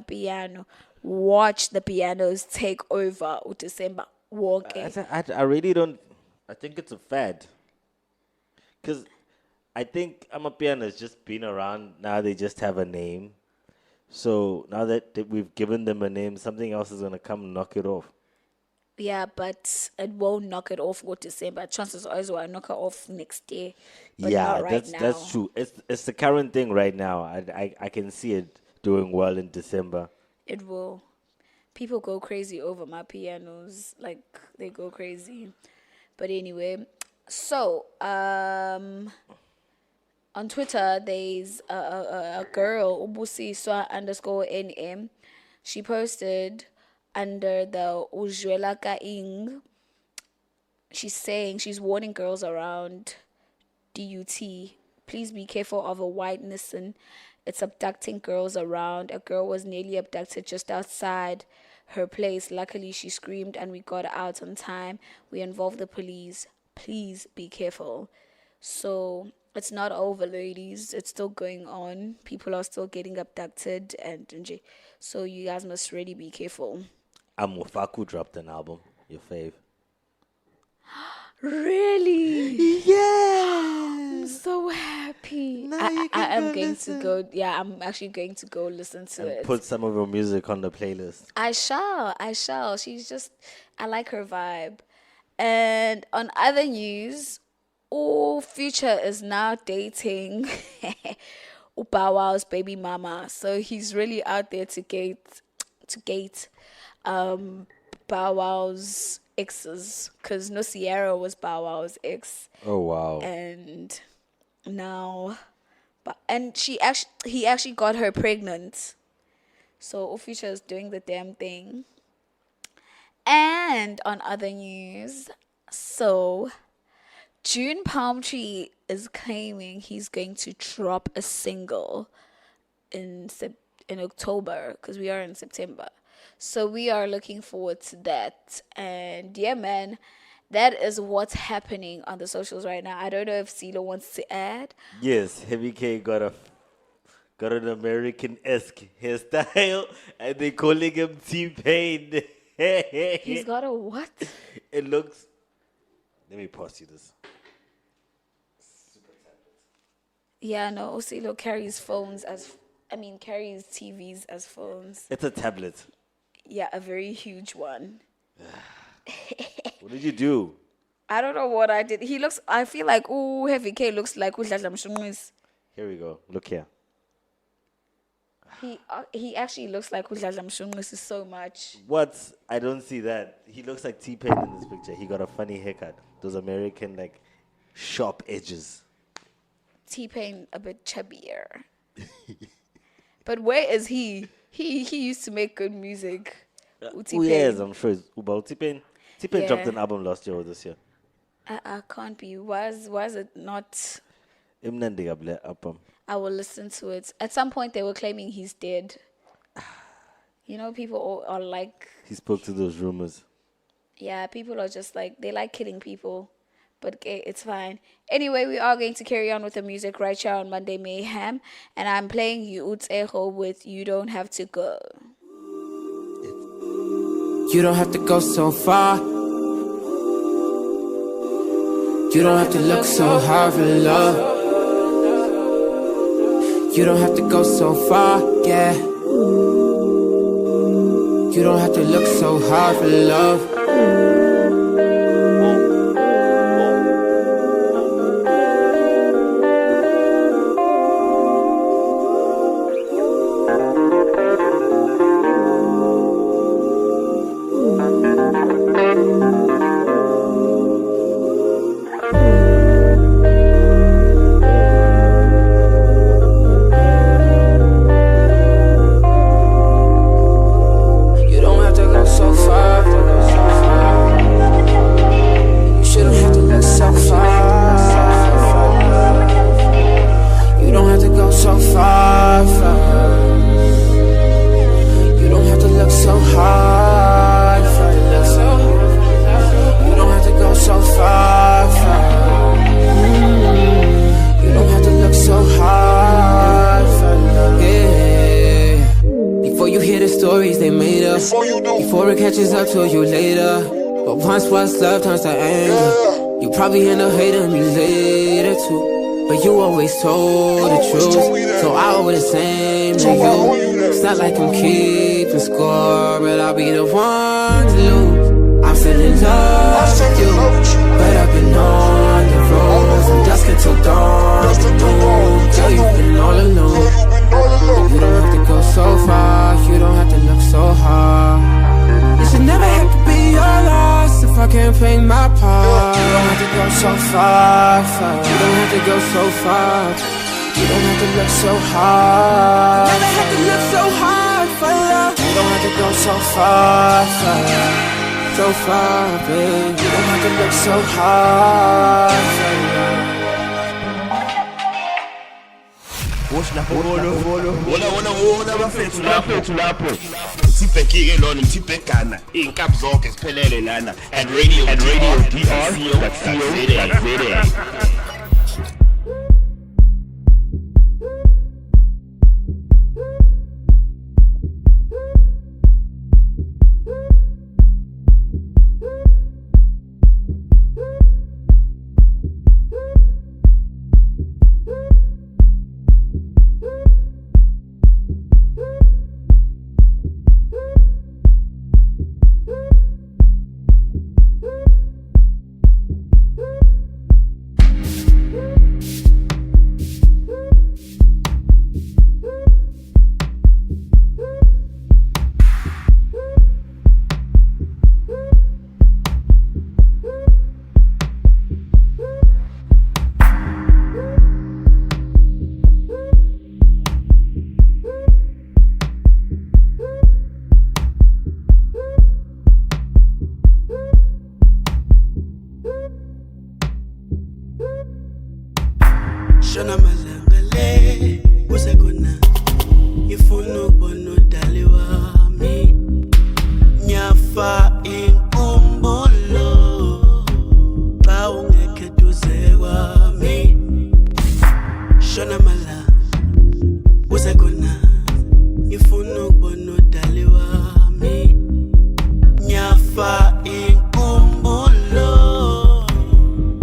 piano. Watch the pianos take over with December. Walking. I really don't. I think it's a fad. Because I think Amapiano has just been around. Now they just have a name. So now that we've given them a name, something else is going to come and knock it off. Yeah, but it won't knock it off with December. Chances are will knock it off next year, but Yeah, not right now. that's true. It's the current thing right now. I can see it doing well in December. It will. People go crazy over my pianos. Like, they go crazy. But anyway, so on Twitter, there's a girl, Ubusiswa_NM. She posted under the Ujwela Kaing. She's saying, she's warning girls around DUT. Please be careful of a white Nissan. It's abducting girls around. A girl was nearly abducted just outside her place. Luckily, she screamed and we got out on time. We involved the police. Please be careful. So it's not over, ladies. It's still going on. People are still getting abducted, and so you guys must really be careful. Amufaku dropped an album. Your fave. Really? Yeah. I'm so happy. Now you I can am go going listen. to go. Yeah, I'm actually going to go listen to And it. put some of her music on the playlist. I shall. She's just, I like her vibe. And on other news, Future is now dating Bow Wow's baby mama. So he's really out there to gate Bow Wow's exes, because No Sierra was Bow Wow's ex, Oh wow. and now, he actually got her pregnant. So Future is doing the damn thing. And on other news, so June Palmtree is claiming he's going to drop a single in October, because we are in September. So we are looking forward to that. And yeah, man, that is what's happening on the socials right now. I don't know if CeeLo wants to add. Yes, Heavy K got an American-esque hairstyle, and they calling him T-Pain. He's got a what? It looks. Let me pass you this. Yeah, no, CeeLo carries carries TVs as phones. It's a tablet. Yeah, a very huge one. What did you do? I don't know what I did. I feel like, Heavy K looks like Here we go. Look here. he actually looks like Mshunqisi so much. What? I don't see that. He looks like T-Pain in this picture. He got a funny haircut. Those American, sharp edges. T-Pain a bit chubbier. But where is he? He used to make good music. Yes, I'm sure it's Ubao. T-Pain Yeah. dropped an album last year or this year. I can't be. Why is it not? Imnandi Gable album. I will listen to it. At some point, they were claiming he's dead. People are like, He spoke to those rumors. yeah, people are just like, they like killing people. but okay, it's fine. Anyway, we are going to carry on with the music right here on Monday Mayhem, and I'm playing you Utseho with You Don't Have to Go. You don't have to go so far. You don't have to look so hard for love. You don't have to go so far, yeah. You don't have to look so hard for love. Before it catches up to you later. But once what's love turns to anger, you probably end up hating me later too. But you always told the truth, so I owe the same to you. It's not like I'm keeping score, but I'll be the one to lose. I'm still in love with you, but I've been on the road from dusk until dawn. Girl, you've been all alone. You don't have to go so far, you don't have to look so hard. It should never have to be your loss if I can't play my part. You don't have to go so far. You don't have to go so far. You don't have to look so hard. You never have to look so hard for love. You don't have to go so far. So far, babe. You don't have to look so hard for love. Wona bafethu lapho sibhekike lona ngithibhekana inkap zonke siphelele lana at radio DR.co.za. Shona mazangale usekona ifuna ukubona udali wami nyafa inkumbulo xa ungekho eduze kwami Shona mala usekona ifuna ukubona udali wami nyafa inkumbulo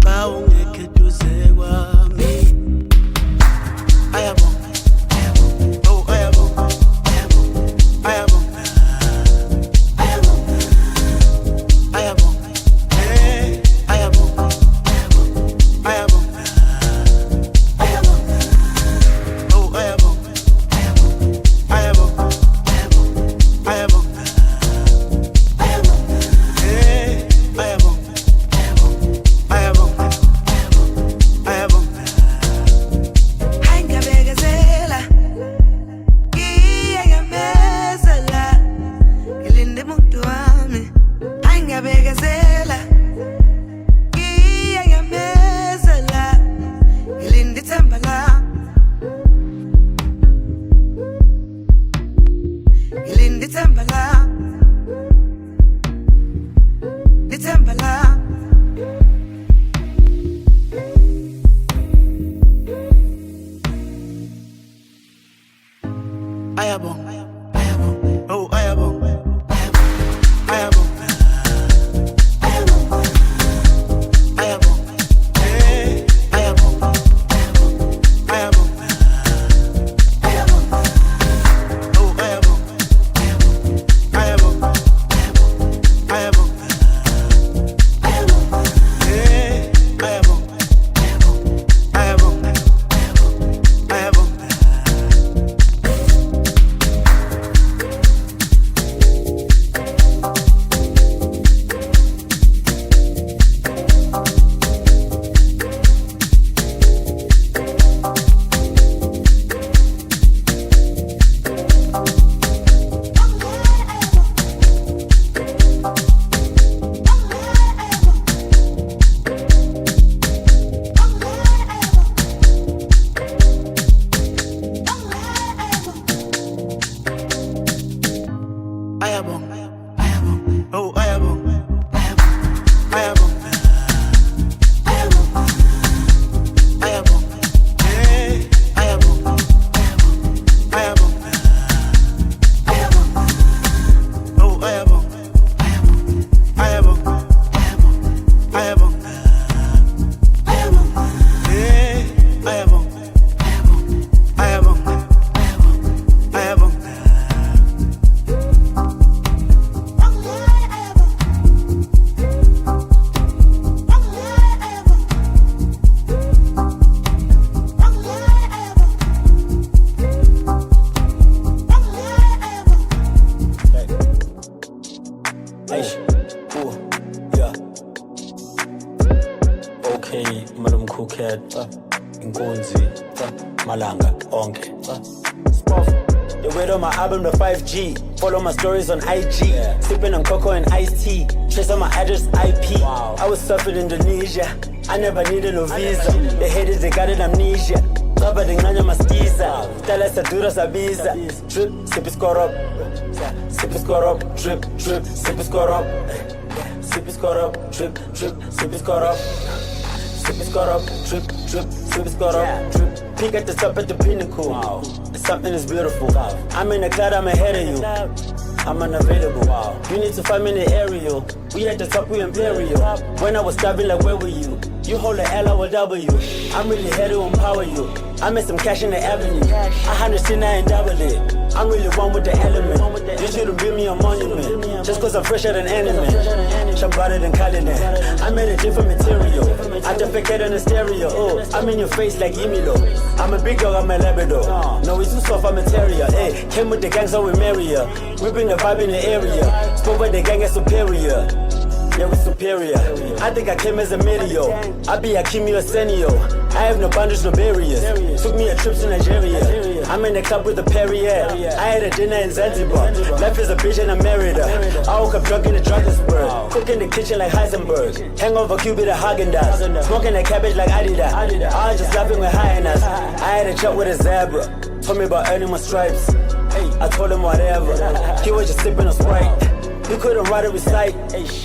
xa ungekho eduze kwami Cool Cat, Nkunzi, Malanga, Onke. Spoff. They wait on my album, the 5G. Follow my stories on IG. Sipping on cocoa and iced tea. Trace on my address, IP. Wow. I was surfing Indonesia. I never needed no visa. They hated, they got it amnesia. Covered in Nanya Mastiza. Tell us to do this, Abiza. Drip, sip it, score up. Sip it, score up. Drip, drip, sip it, score up. Sip it, score up. Drip, drip, sip it, score up. Sip it, score up. Drip, drip, sip it, score up. Drip. Peek at the top at the pinnacle. Wow. Something is beautiful. Wow. I'm in the cloud, I'm ahead of you. I'm unavailable. Wow. You need to find me in the area. We at the top, we imperial. When I was starving, like where were you? You hold the L, I will W. I'm really here to empower you. I made some cash in the avenue. 100 and double it. I'm really one with the element. You shouldn't build me a monument. Just cause I'm fresher than enemy. Shambada than Kalina. I made a different material. I defected in the stereo. Oh, I'm in your face like Emilo. I'm a big dog, I'm a Labrador. No, it's too soft, I'm a terrier. Hey, came with the gang, so we marry her. We bring the vibe in the area. Spoke with the gang as superior. Yeah, we superior. I think I came as a meteor. I be a Kimi or Senio. I have no boundaries, no barriers. Took me a trip to Nigeria. I'm in the club with a Perrier. I had a dinner in Zanzibar. Life is a bitch and I married her. I woke up drunk in the Drakensberg. Cook in the kitchen like Heisenberg. Hangover Cupid at Haagen-Dazs. Smoking the cabbage like Adidas. I was just laughing with highness. I had a chat with a zebra. Told me about earning my stripes. I told him whatever. He was just sipping a Sprite. You couldn't write it with sight.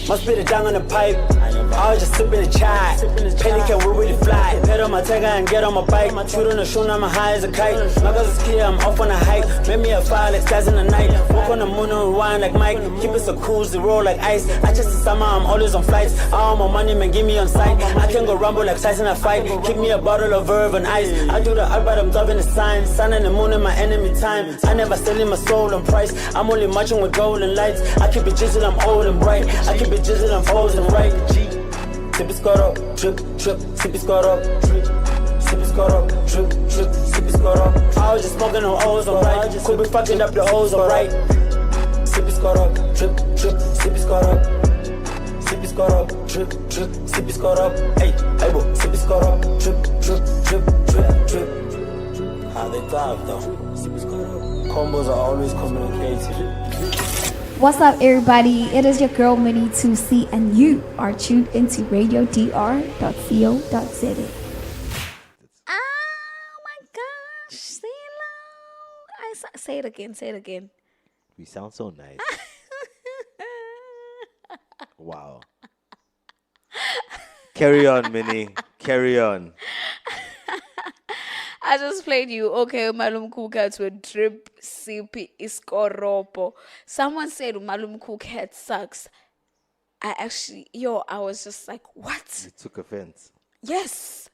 Must spit it down on the pipe. I was just sipping a chai. Pelican will really fly. Get on my tagger and get on my bike. Shoot on the shoe, I'm high as a kite. My girls is clear, I'm off on a hike. Made me a fire like stars in the night. Walk on the moon and rewind like Mike. Keep it so cool, zero like ice. I just the summer, I'm always on flights. I want my money, man, give me on sight. I can go rumble like size in a fight. Keep me a bottle of verve and ice. I do the art, but I'm dropping the sign. Sun and the moon in my enemy time. I never selling my soul on price. I'm only marching with golden lights. I keep it jizzle, I'm old and bright. I keep it jizzle, I'm old and right. Sip it, score up, drip, drip, sip it, score up, drip. Sip it, score up, drip, drip, sip it, score up. I was just smoking on O's, alright. Could be fucking up the O's, alright. Sip it, score up, drip, drip, sip it, score up. Sip it, score up, drip, drip, sip it, score up. Hey, hey, bo, sip it, score up, drip, drip, drip, drip, drip. How they dive though. Sip it, score up. Combos are always communicating. What's up, everybody? It is your girl Minnie 2C, and you are tuned into radiodr.co.za. Oh my gosh, say it loud. Say it again, say it again. We sound so nice. Wow. Carry on, Minnie. Carry on. I just played you, okay, Malum Kukat with drip CP iskoropo. Someone said Malum Kukat sucks. I was just like, what? You took offense. Yes.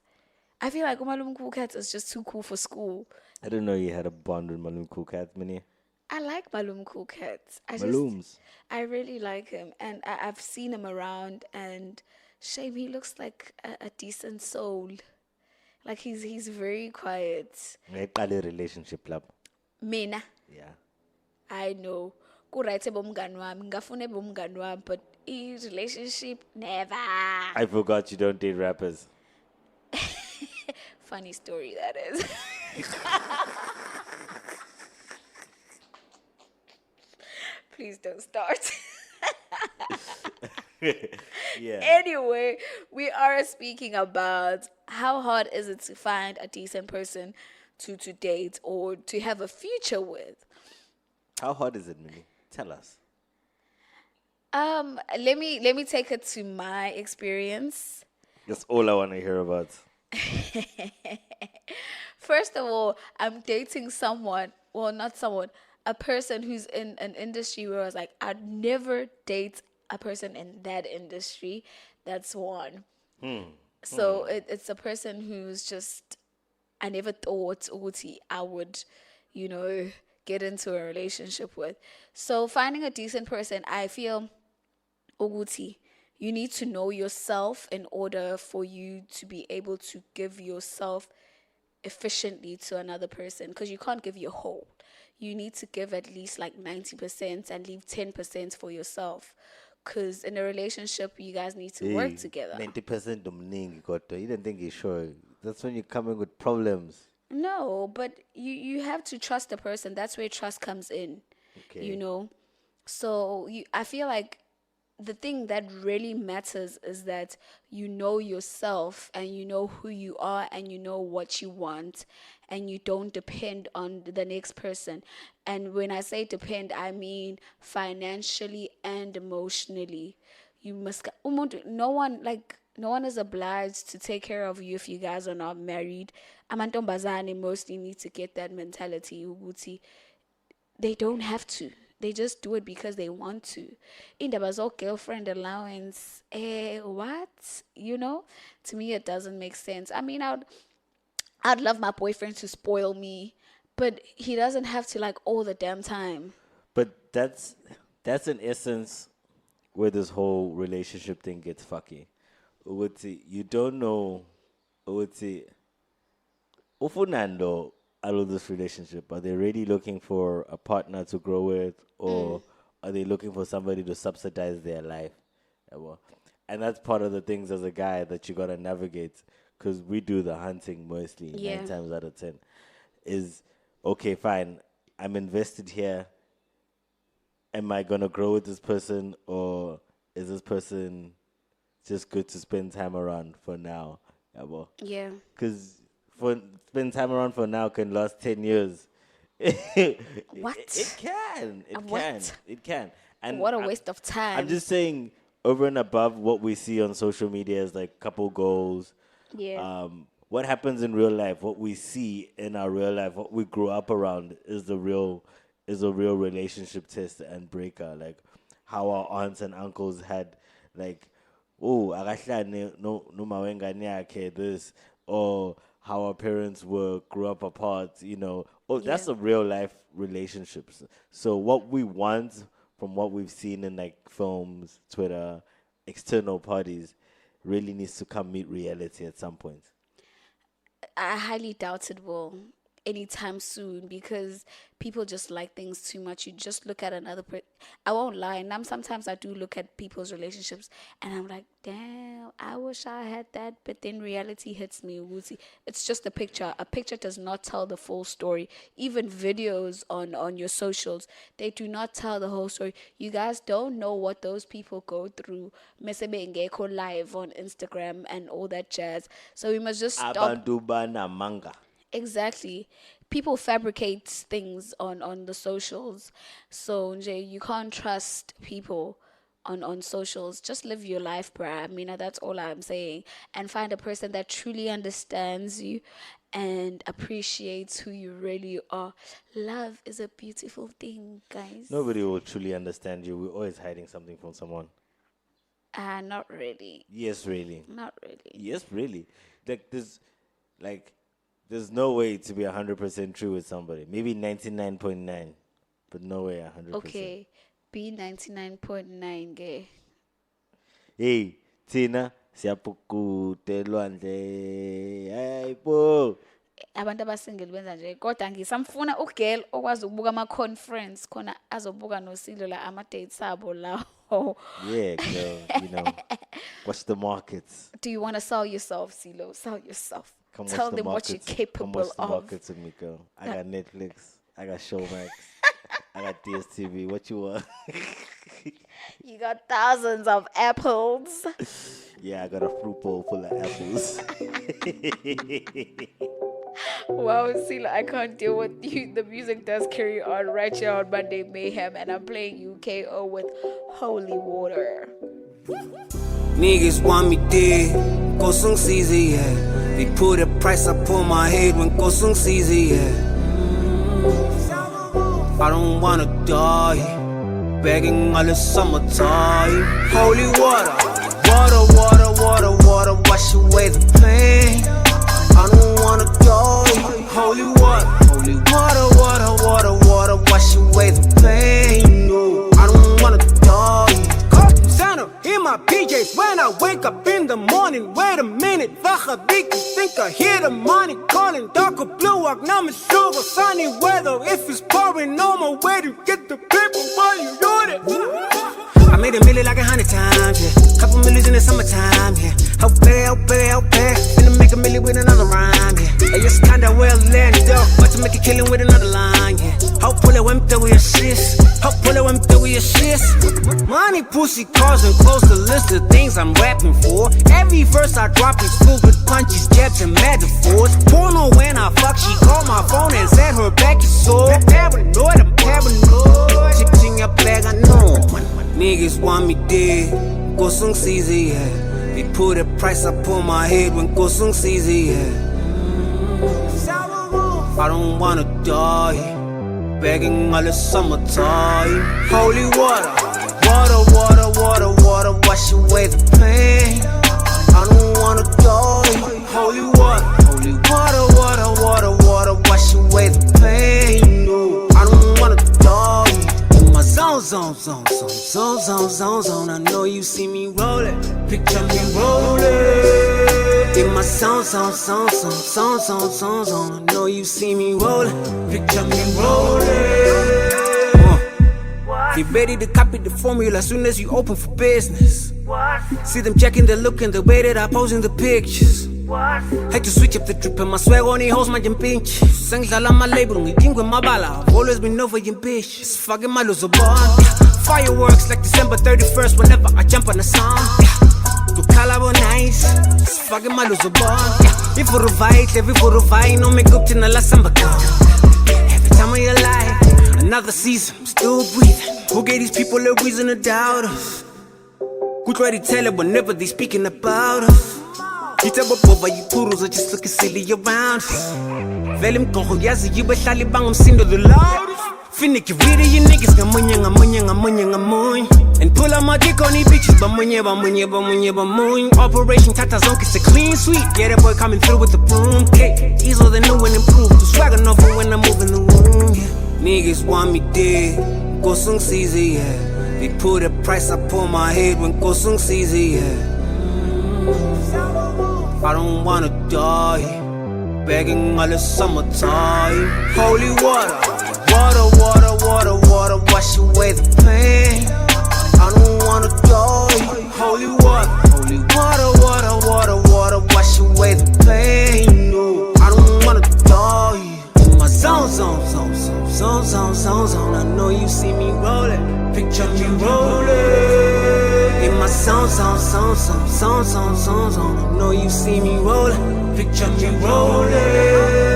I feel like Malum Kukat is just too cool for school. I didn't know you had a bond with Malum Kukat, Minnie. I like Malum Kukat. I really like him. And I've seen him around, and shame, he looks like a decent soul. Like he's very quiet. Relationship lab. Mina. Yeah. I know. But relationship, never. I forgot you don't date rappers. Funny story that is. Please don't start. Yeah. Anyway, we are speaking about how hard is it to find a decent person to date or to have a future with. How hard is it, Minnie? Tell us. Let me take it to my experience. That's all I want to hear about. First of all, I'm dating a person who's in an industry where I was like, I'd never date a person in that industry. That's one. So it's a person who's just, I never thought I would, get into a relationship with. So finding a decent person, I feel, you need to know yourself in order for you to be able to give yourself efficiently to another person, because you can't give your whole. You need to give at least like 90% and leave 10% for yourself. Because in a relationship, you guys need to work together. 90% domning, you don't think he's sure. That's when you're coming with problems. No, but you have to trust the person. That's where trust comes in. Okay. You know? So I feel like the thing that really matters is that you know yourself and you know who you are and you know what you want and you don't depend on the next person. And when I say depend, I mean financially and emotionally. You must no one is obliged to take care of you if you guys are not married. Amantombazane mostly need to get that mentality. They don't have to. They just do it because they want to. In the bazoo girlfriend allowance, what? You know? To me, it doesn't make sense. I mean, I'd love my boyfriend to spoil me, but he doesn't have to like all the damn time. But that's in essence where this whole relationship thing gets fucky. You don't know. Ufunando out of this relationship? Are they really looking for a partner to grow with, or are they looking for somebody to subsidize their life? And that's part of the things as a guy that you gotta navigate, because we do the hunting mostly 9 times out of 10. Is okay, fine. I'm invested here. Am I gonna grow with this person, or is this person just good to spend time around for now? Yeah. Because spend time around for now can last 10 years. What? It can. It can. And what a waste of time. I'm just saying, over and above what we see on social media is like couple goals. Yeah. What happens in real life, what we see in our real life, what we grew up around is a real relationship test and breaker. Like how our aunts and uncles had like, oh, no mawengane yakhe this, or how our parents grew up apart, you know. Oh, that's a real life relationships. So what we want from what we've seen in like films, Twitter, external parties, really needs to come meet reality at some point. I highly doubt it will anytime soon, because people just like things too much. You just look at another person. I won't lie, and sometimes I do look at people's relationships and I'm like, damn, I wish I had that. But then reality hits me. It's just a picture. A picture does not tell the full story. Even videos on your socials, they do not tell the whole story. You guys don't know what those people go through. Mesebe ngekho live on Instagram and all that jazz. So we must just stop. Abantu banamanga. Exactly. People fabricate things on the socials. So you can't trust people on socials. Just live your life, bruh. I mean, that's all I'm saying. And find a person that truly understands you and appreciates who you really are. Love is a beautiful thing, guys. Nobody will truly understand you. We're always hiding something from someone. Not really. Yes, really. Not really. Yes, really. There's no way to be 100% true with somebody. Maybe 99.9, but no way 100%. Okay, be 99.9 gay. Hey, Tina, siyapukutelwa nje. Hey, po. Abantu abasingle benza nje kodwa ngisamfuna ugirl okwazi ukubuka ama-conference khona azobuka noSilo la ama-dates abo lawo. Yeah, girl, you know, watch the markets. Do you want to sell yourself, Silo? Sell yourself. Come Tell watch them the what you're markets. capable Come watch the of. markets with me, girl. I got Netflix. I got Showmax. I got DSTV. What you want? You got thousands of apples. Yeah, I got a fruit bowl full of apples. Wow, Silo, I can't deal with you. The music does carry on right here on Monday Mayhem, and I'm playing UKO with Holy Water. Niggas want me dead, Kosung Caesar, yeah. They put a price up on my head when Kosung Caesar, yeah. I don't wanna die, begging all the summertime. Holy water, water, water, water, water, wash away the pain. I don't wanna die. Holy water, holy water, water, water, water, wash away the pain. No, I don't wanna die. Santa in my PJs when I wake up in the morning. Wait a minute, Vachadiki, think I hear the money calling. Dark or blue, I'm sugar, sunny weather. If it's pouring on my way to get the paper while you do it. I made a million like 100 times, yeah. Couple millions in the summertime, yeah. How bad, finna make a million with another rhyme, yeah. Hey, it's kinda well land, though. About to make a killing with another line, yeah. How pull it when we assist. How pull it when we assist. Money, pussy, cars, and close the list of things I'm rapping for. Every verse I drop is filled with punches, jabs, and metaphors. Porno when I fuck, she called my phone and said her back is sore. Paranoid, I'm paranoid. Chips in your bag, I know. Niggas want me dead. Go sung CZ, yeah. They put a price up on my head when go sung CZ, yeah. I don't wanna die. Begging all the summertime. Holy water, wash away the pain. I don't wanna die. Holy water, wash away the pain. No, I don't wanna die. In my zone. I know you see me rolling. Picture me rolling. In my zone. I know you see me rolling. Picture me rolling. Get ready to copy the formula as soon as you open for business. See them checking the look and the way that I pose in the pictures. Had to switch up the drip and my swag on the hoes, my pinch. Sangla my label, ngiding with my bala. I've always been over your bitch. It's fucking my loser bond. Fireworks like December 31st whenever I jump on the song. Tu calabo nice. It's fucking my loser bond. If for a fight, no make up to the last summer come. Every time of your life, another season, I'm still breathing. Who gave these people a reason to doubt us? Who try to tell it whenever they speaking about us? You tell me over you poodles are just looking silly around us. Velim koho yazi you behlali bang umsindo the loudest. Finnicky really you niggas ngamunye. And pull out my dick on these bitches bamunye. Operation Tata Zonk is a clean sweep. Yeah, that boy coming through with the broom cake. Easier than new and improved. To swag enough for when I move in the room, yeah. Niggas want me dead. Go sung CZ, yeah. They put a price up on my head when go sung CZ, yeah. I don't wanna die. Begging all the summertime. Holy water, wash away the pain. I don't wanna die. Holy water, wash away the pain. No, I don't wanna die. In my zone. I know you see me rolling. Picture me rolling. In my zone. I know you see me rolling. Picture me rolling.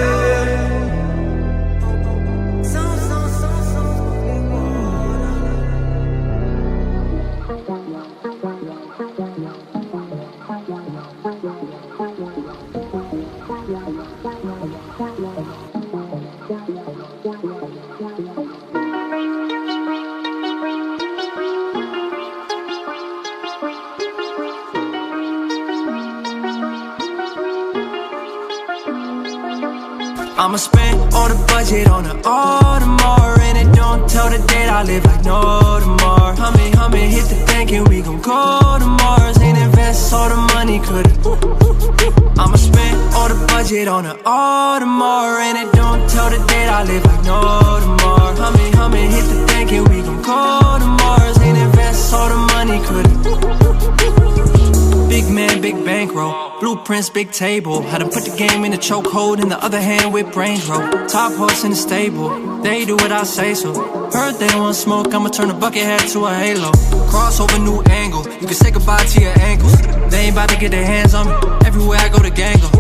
I'ma spend all the budget on an Audemars, and it don't tell the date I live like no tomorrow. Hummin', hit the bank and we gon' go to Mars. Ain't invest all the money, could've. I'ma spend all the budget on an Audemars, and it don't tell the date I live like no tomorrow. Hummin', hit the bank and we gon' go to Mars. Ain't invest all the money, could've. Big man, big bankroll, blueprints, big table. Had to put the game in the chokehold, in the other hand with brain roll. Top horse in the stable, they do what I say so. Heard they don't want smoke, I'ma turn a bucket hat to a halo. Crossover, new angle, you can say goodbye to your ankles. They ain't about to get their hands on me, everywhere I go to gangle.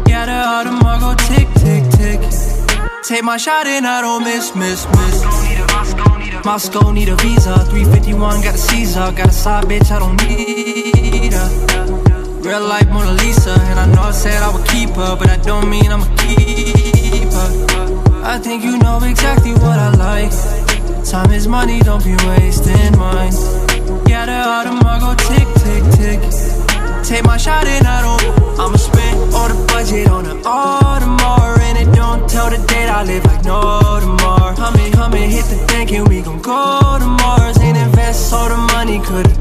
Yeah, the Audemars go tick, tick, tick. Take my shot and I don't miss. Moscow need a visa, 351 got a Caesar. Got a side bitch, I don't need her. Real life Mona Lisa, and I know I said I would keep her, but I don't mean I'ma keep her. I think you know exactly what I like. Time is money, don't be wasting mine. Yeah, the Audemars go tick, tick, tick. Take my shot and I don't. I'ma spend all the budget on an Audemars, and it don't tell the date I live like no tomorrow. Hummin', hit the bank and we gon' go to Mars. Ain't invest all the money, could've.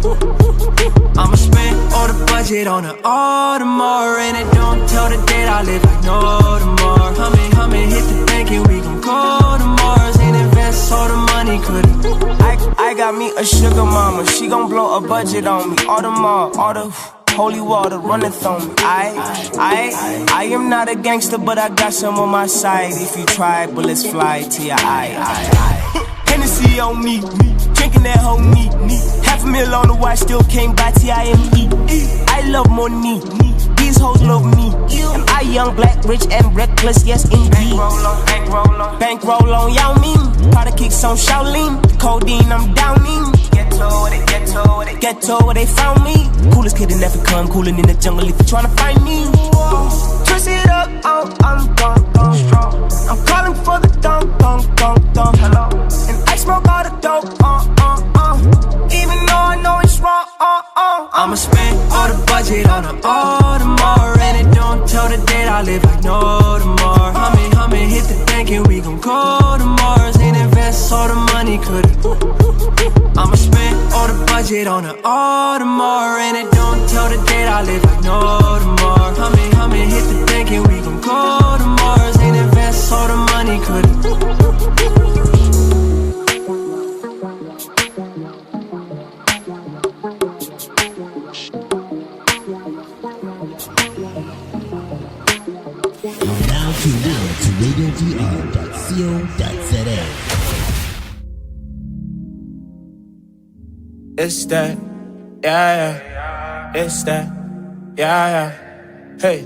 I'ma spend all the budget on an Audemars, and it don't tell the date I live like no tomorrow. Hummin', hit the bank and we gon' go to Mars. Ain't invest all the money, could've. I got I meet a sugar mama. She gon' blow a budget on me. All the holy water runneth on me. I am not a gangster, but I got some on my side. If you try, bullets fly to your eye. Hennessy on me, drinking that whole neat. $500,000 on the watch, still can't buy T.I.M.E. I love money, these hoes love me. Am I young, black, rich, and reckless? Yes, indeed. Bankroll on Yao Ming. Powder kicks on Shaolin. Codeine, I'm downing. Ghetto where they found me. Coolest kid in Africa, I'm coolin' in the jungle if you tryna find me. Twist it up, I'm strong. I'm calling for the dunk. Hello. And I smoke all the dope, even though I know it's wrong, I'ma spend all the budget on an Audemars, and it don't tell the date I live like no tomorrow. Humming, hit the tank and we gon' go to Mars and invest all the money, I'ma spend all the budget on an Audemars, and it don't tell the date I live like no tomorrow. Humming, hit the tank and we gon' go to Mars and invest all the money, Now tune in to radiovr.co.za. It's that, yeah. It's that, yeah. Hey.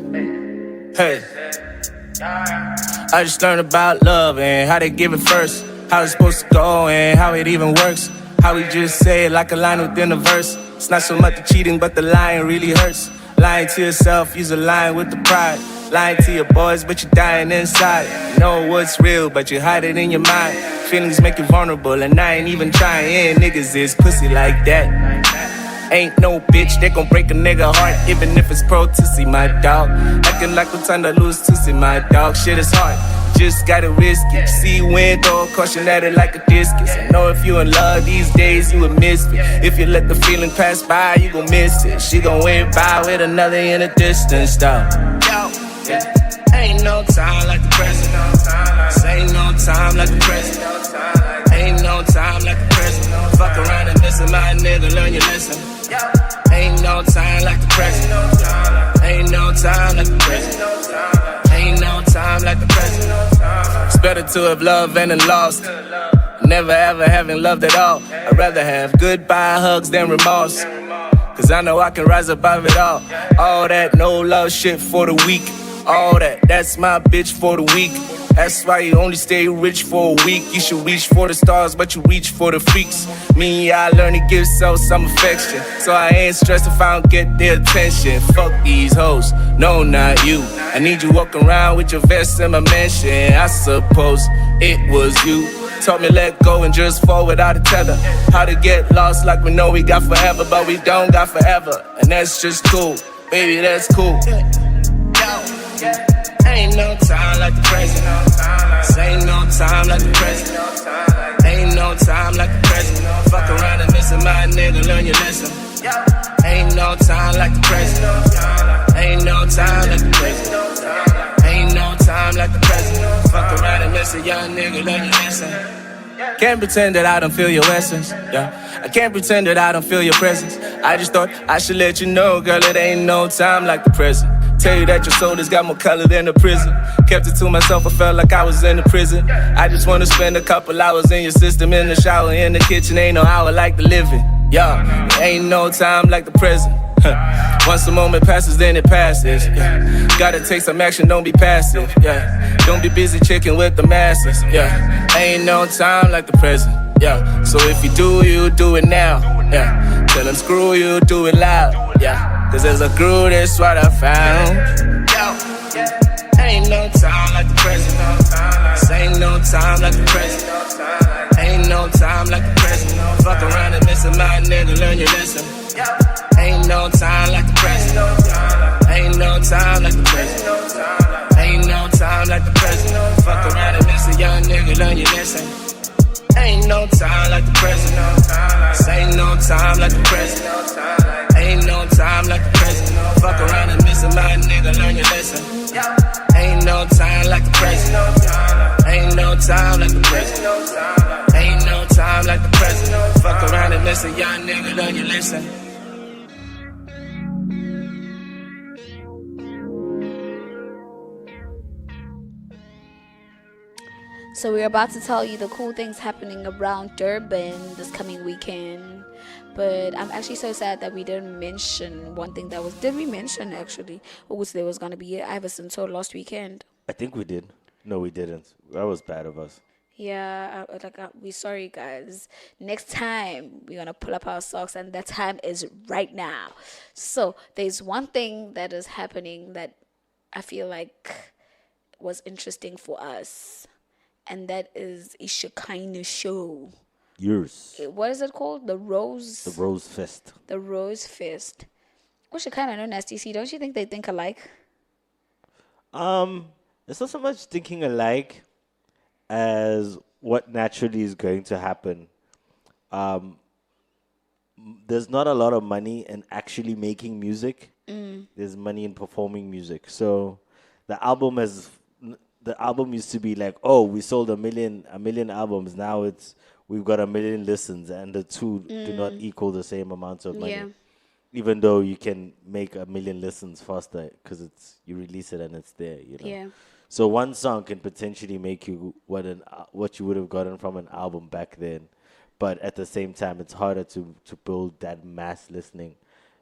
I just learned about love and how they give it first, how it's supposed to go and how it even works. How we just say it like a line within a verse. It's not so much the cheating, but the lying really hurts. Lying to yourself, use a line with the pride. Lying to your boys, but you're dying inside. You know what's real, but you hide it in your mind. Feelings make you vulnerable, and I ain't even trying. Niggas is pussy like that. Ain't no bitch that gon' break a nigga heart, even if it's pro Tootsie, my dog. Acting like I'm trying to lose Tootsie, my dog. Shit is hard, just gotta risk it. See wind, throw caution at it like a discus. I know if you in love these days, you a misfit. If you let the feeling pass by, you gon' miss it. She gon' wave by with another in the distance, though. Ain't no time like the present. Ain't no time like the present. Ain't no time like the present. Fuck around and listen, my nigga, learn your lesson. Ain't no time like the present. Ain't no time like the present. Ain't no time like the present. It's better to have loved and then lost. Never ever having loved at all. I'd rather have goodbye hugs than remorse. Cause I know I can rise above it all. All that no love shit for the weak. All that's my bitch for the week. That's why you only stay rich for a week. You should reach for the stars, but you reach for the freaks. Me, I learn to give so some affection. So I ain't stressed if I don't get their attention. Fuck these hoes, no, not you. I need you walking around with your vest in my mansion. I suppose it was you. Taught me let go and just fall without a tether. How to get lost like we know we got forever, but we don't got forever. And that's just cool, baby, that's cool. Ain't no time like the present. Ain't no time like the present. Ain't no time like the present. Fuck around and listen, my nigga, learn your lesson. Ain't no time like the present. Ain't no time like the present. Ain't no time like the present. Fuck around and listen, young nigga, learn your lesson. Can't pretend that I don't feel your essence, yeah. I can't pretend that I don't feel your presence. I just thought I should let you know, girl, it ain't no time like the present. Tell you that your soul has got more color than the prison. Kept it to myself, I felt like I was in a prison. I just wanna spend a couple hours in your system, in the shower, in the kitchen, ain't no hour like the living. Yeah, ain't no time like the present. Once a moment passes, then it passes. Yeah. Gotta take some action, don't be passive. Yeah, don't be busy checking with the masses. Yeah, ain't no time like the present. Yeah, so if you do it now. Yeah, tell them screw you, do it loud. Yeah. Cause as I grew, that's what I found. Ain't no time like the present. Ain't no time like the present. Ain't no time like the present. Fuck around and listen, my nigga, learn your lesson. Ain't no time like the present. Ain't no time like the present. Ain't no time like the present. Fuck around and listen, young nigga, learn your lesson. Ain't no time like the present. Ain't no time like the present. Ain't no time like the present. Fuck around and listen, my nigga, learn your lesson. Ain't no time like the present. Ain't no time like the present. Ain't no time like the present. Fuck around. Just a young nigga, don't you listen? So we're about to tell you the cool things happening around Durban this coming weekend. But I'm actually so sad that we didn't mention one thing that was... Did we mention, actually? August there was going to be Iverson tour last weekend. I think we did. No, we didn't. That was bad of us. Yeah, we're sorry, guys. Next time, we're going to pull up our socks, and that time is right now. So there's one thing that is happening that I feel like was interesting for us. And that is a Shekinah show. Yours. What is it called? The Rose Fest. The Rose Fest. Well, Shekinah and Nasty C, don't you think they think alike? It's not so much thinking alike as what naturally is going to happen. There's not a lot of money in actually making music. There's money in performing music. So the album used to be like, oh, we sold a million albums. Now we've got 1 million listens, and the two do not equal the same amount of money. Yeah. Even though you can make 1 million listens faster because you release it and it's there, you know. Yeah. So one song can potentially make you what you would have gotten from an album back then, but at the same time, it's harder to build that mass listening.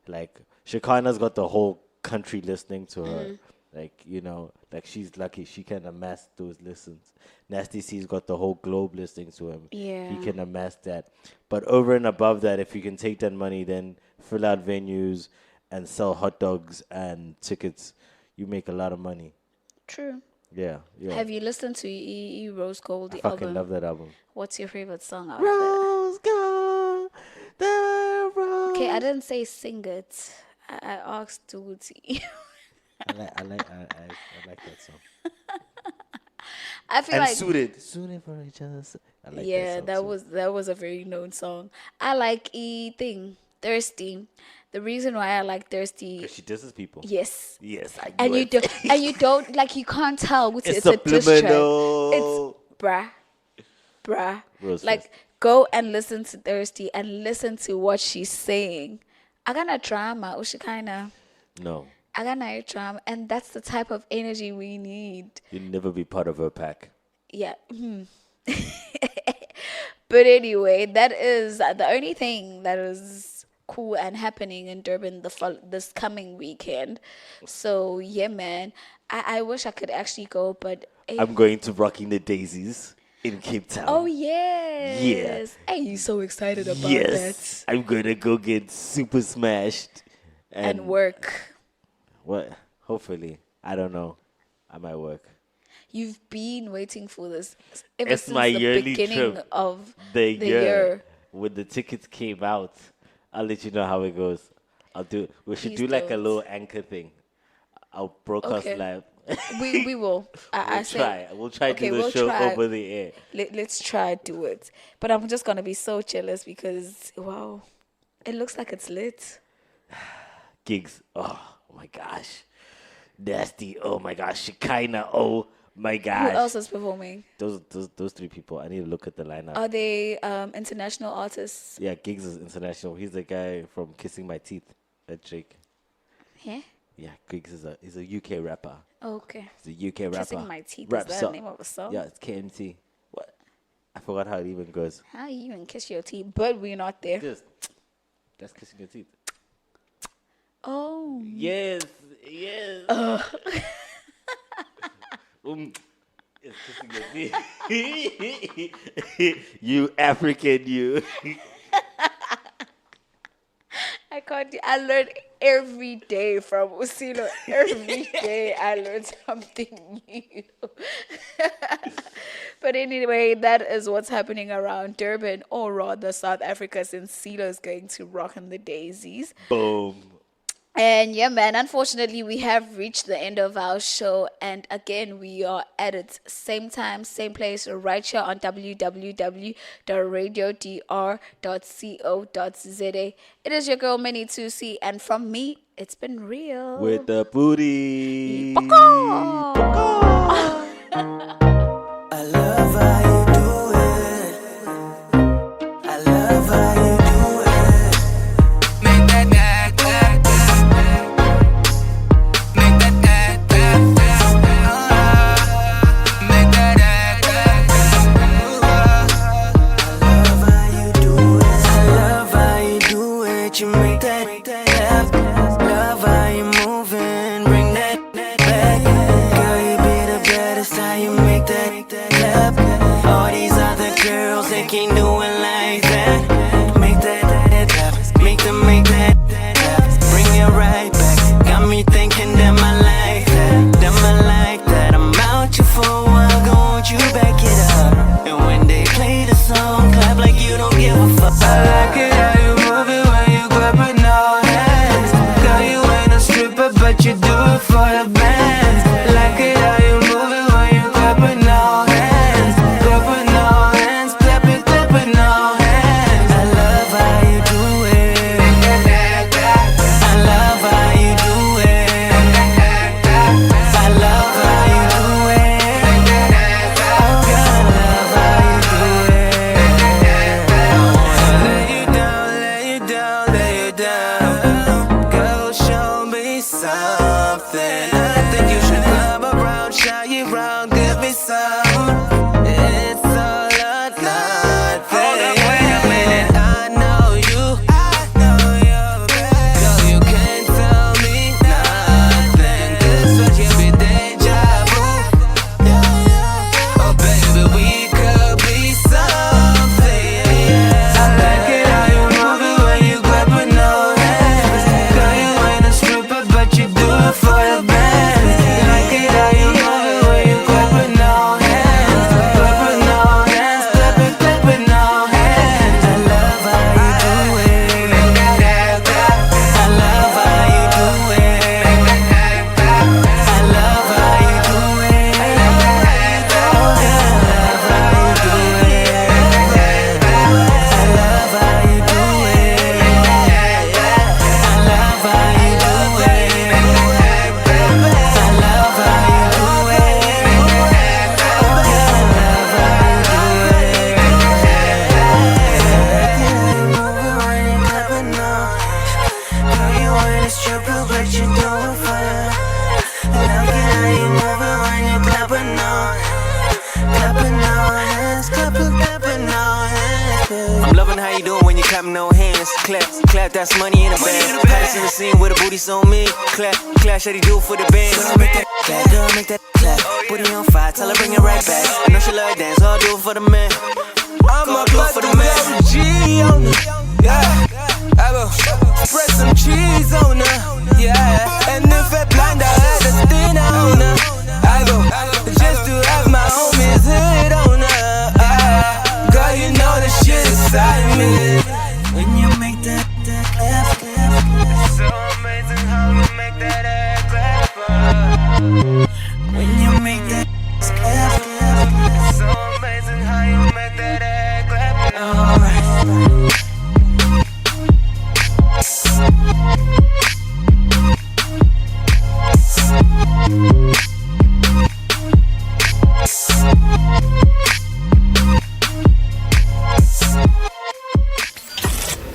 Like Shekinah's got the whole country listening to her. Like, you know, like she's lucky she can amass those listens. Nasty C's got the whole globe listening to him. Yeah. He can amass that. But over and above that, if you can take that money, then fill out venues and sell hot dogs and tickets, you make a lot of money. True. Yeah. Have you listened to E Rose Gold, the I fucking album? love that album. What's your favorite song out Rose Gold, the rose. Okay, I didn't say sing it. I asked Tuti. I like that song. I feel and like suited for each other. I like that song that was a very known song. I like Thirsty. The reason why I like Thirsty, because she disses people. Yes. I and knew you it. don't and you don't like you can't tell which It's it's a diss track. subliminal. It's bruh. Rose Like Fest. go and listen to Thirsty and listen to what she's saying. I got a drama, Ushikina. No. I got no drama, and that's the type of energy we need. You'll never be part of her pack. Yeah. But anyway, that is the only thing that is cool and happening in Durban this coming weekend. So yeah, man, I wish I could actually go, but I'm going to Rocking the Daisies in Cape Town. Oh yes. Yeah. Are you so excited about Yes. that? I'm going to go get super smashed. And work. What? Hopefully. I don't know. I might work. You've been waiting for this ever It's since my the yearly beginning trip. of the year. When the tickets came out, I'll let you know how it goes. We should Please do like a don't. little anchor thing. I'll broadcast Okay. live. We will. We'll try to do the we'll show try. over the air. Let's try do it. But I'm just gonna be so jealous because wow, it looks like it's lit. Gigs. Oh my gosh. Nasty. Oh my gosh. Shekinah. Oh my gosh. Who else is performing? Those three people. I need to look at the lineup. Are they international artists? Yeah, Gigs is international. He's the guy from Kissing My Teeth. That Drake. Yeah. Yeah, Gigs is a UK rapper. Okay. He's a UK rapper. Kissing My Teeth. Rap Is that song. the name of a song? Yeah, it's KMT. What? I forgot how it even goes. How you even kiss your teeth? But we're not there. That's Kissing Your Teeth. Oh. Yes. It's Kissing Your Teeth. You African, you. I can't. I learn every day from Usilo. Every day I learn something new. But anyway, that is what's happening around Durban, or rather South Africa, since CeeLo is going to Rockin' the Daisies. Boom. And yeah, man, unfortunately, we have reached the end of our show. And again, we are at it. Same time, same place, right here on www.radiodr.co.za. It is your girl, Minnie 2C. And from me, it's been real. With the booty. I love how you do it. I love how you do it. but you do it for the bands. Like it how you move it when you clapping all hands. Clapping all hands, clapping all hands. I love how you do it. I love how you do it. I love how you do it. Oh God, I love how you do it. Lay you down, lay you down, lay you down. Go show me something. I think you should come around, shout you round, give me some. It's all or nothing. Hold up, wait a minute. I know you. Girl, you can't tell me nothing. This what you be deja vu. Oh baby, we could be something. I like it how you move it when you clapping no hands. Girl, you ain't a stripper, but you do it for the band. Like it how you move it when you clapping no hands. Clapping no hands, clapping no hands. I love how you do it. I love how you do it. I love how you do it. Oh God, I love how you do it. I love how you do it. I love how you do it. I love how you do it. Oh God, I love how you do it. Girl, you ain't a stripper, but you do it for the. I like it how you move it when you clapping on hands, clapping on hands. I'm loving how you doing when you clapping no hands. Clap, clap, that's money in the bag. Paris in the scene with the booty so mean. Clap, clap, shawty do it for the bands. Girl, make that clap, girl, make that clap. Booty on fire, tell her bring it right back. I know she love dance, so I'll do it for the man. I'ma do it for the man. G on her, yeah. I go spread some cheese on her, yeah. And if I blind, I had a stain on her. I go just to have my homies hit on her. Girl, you know the shit inside me. When you make that clap, so amazing how you make that ass clap. When you make that clap, so amazing how you make that ass clap. Alright.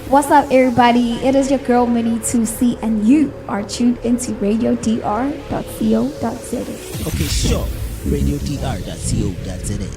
What's up, everybody? It is your girl Minnie 2C, and you are tuned into radiodr.co.za. Okay, sure. radiodr.co.za.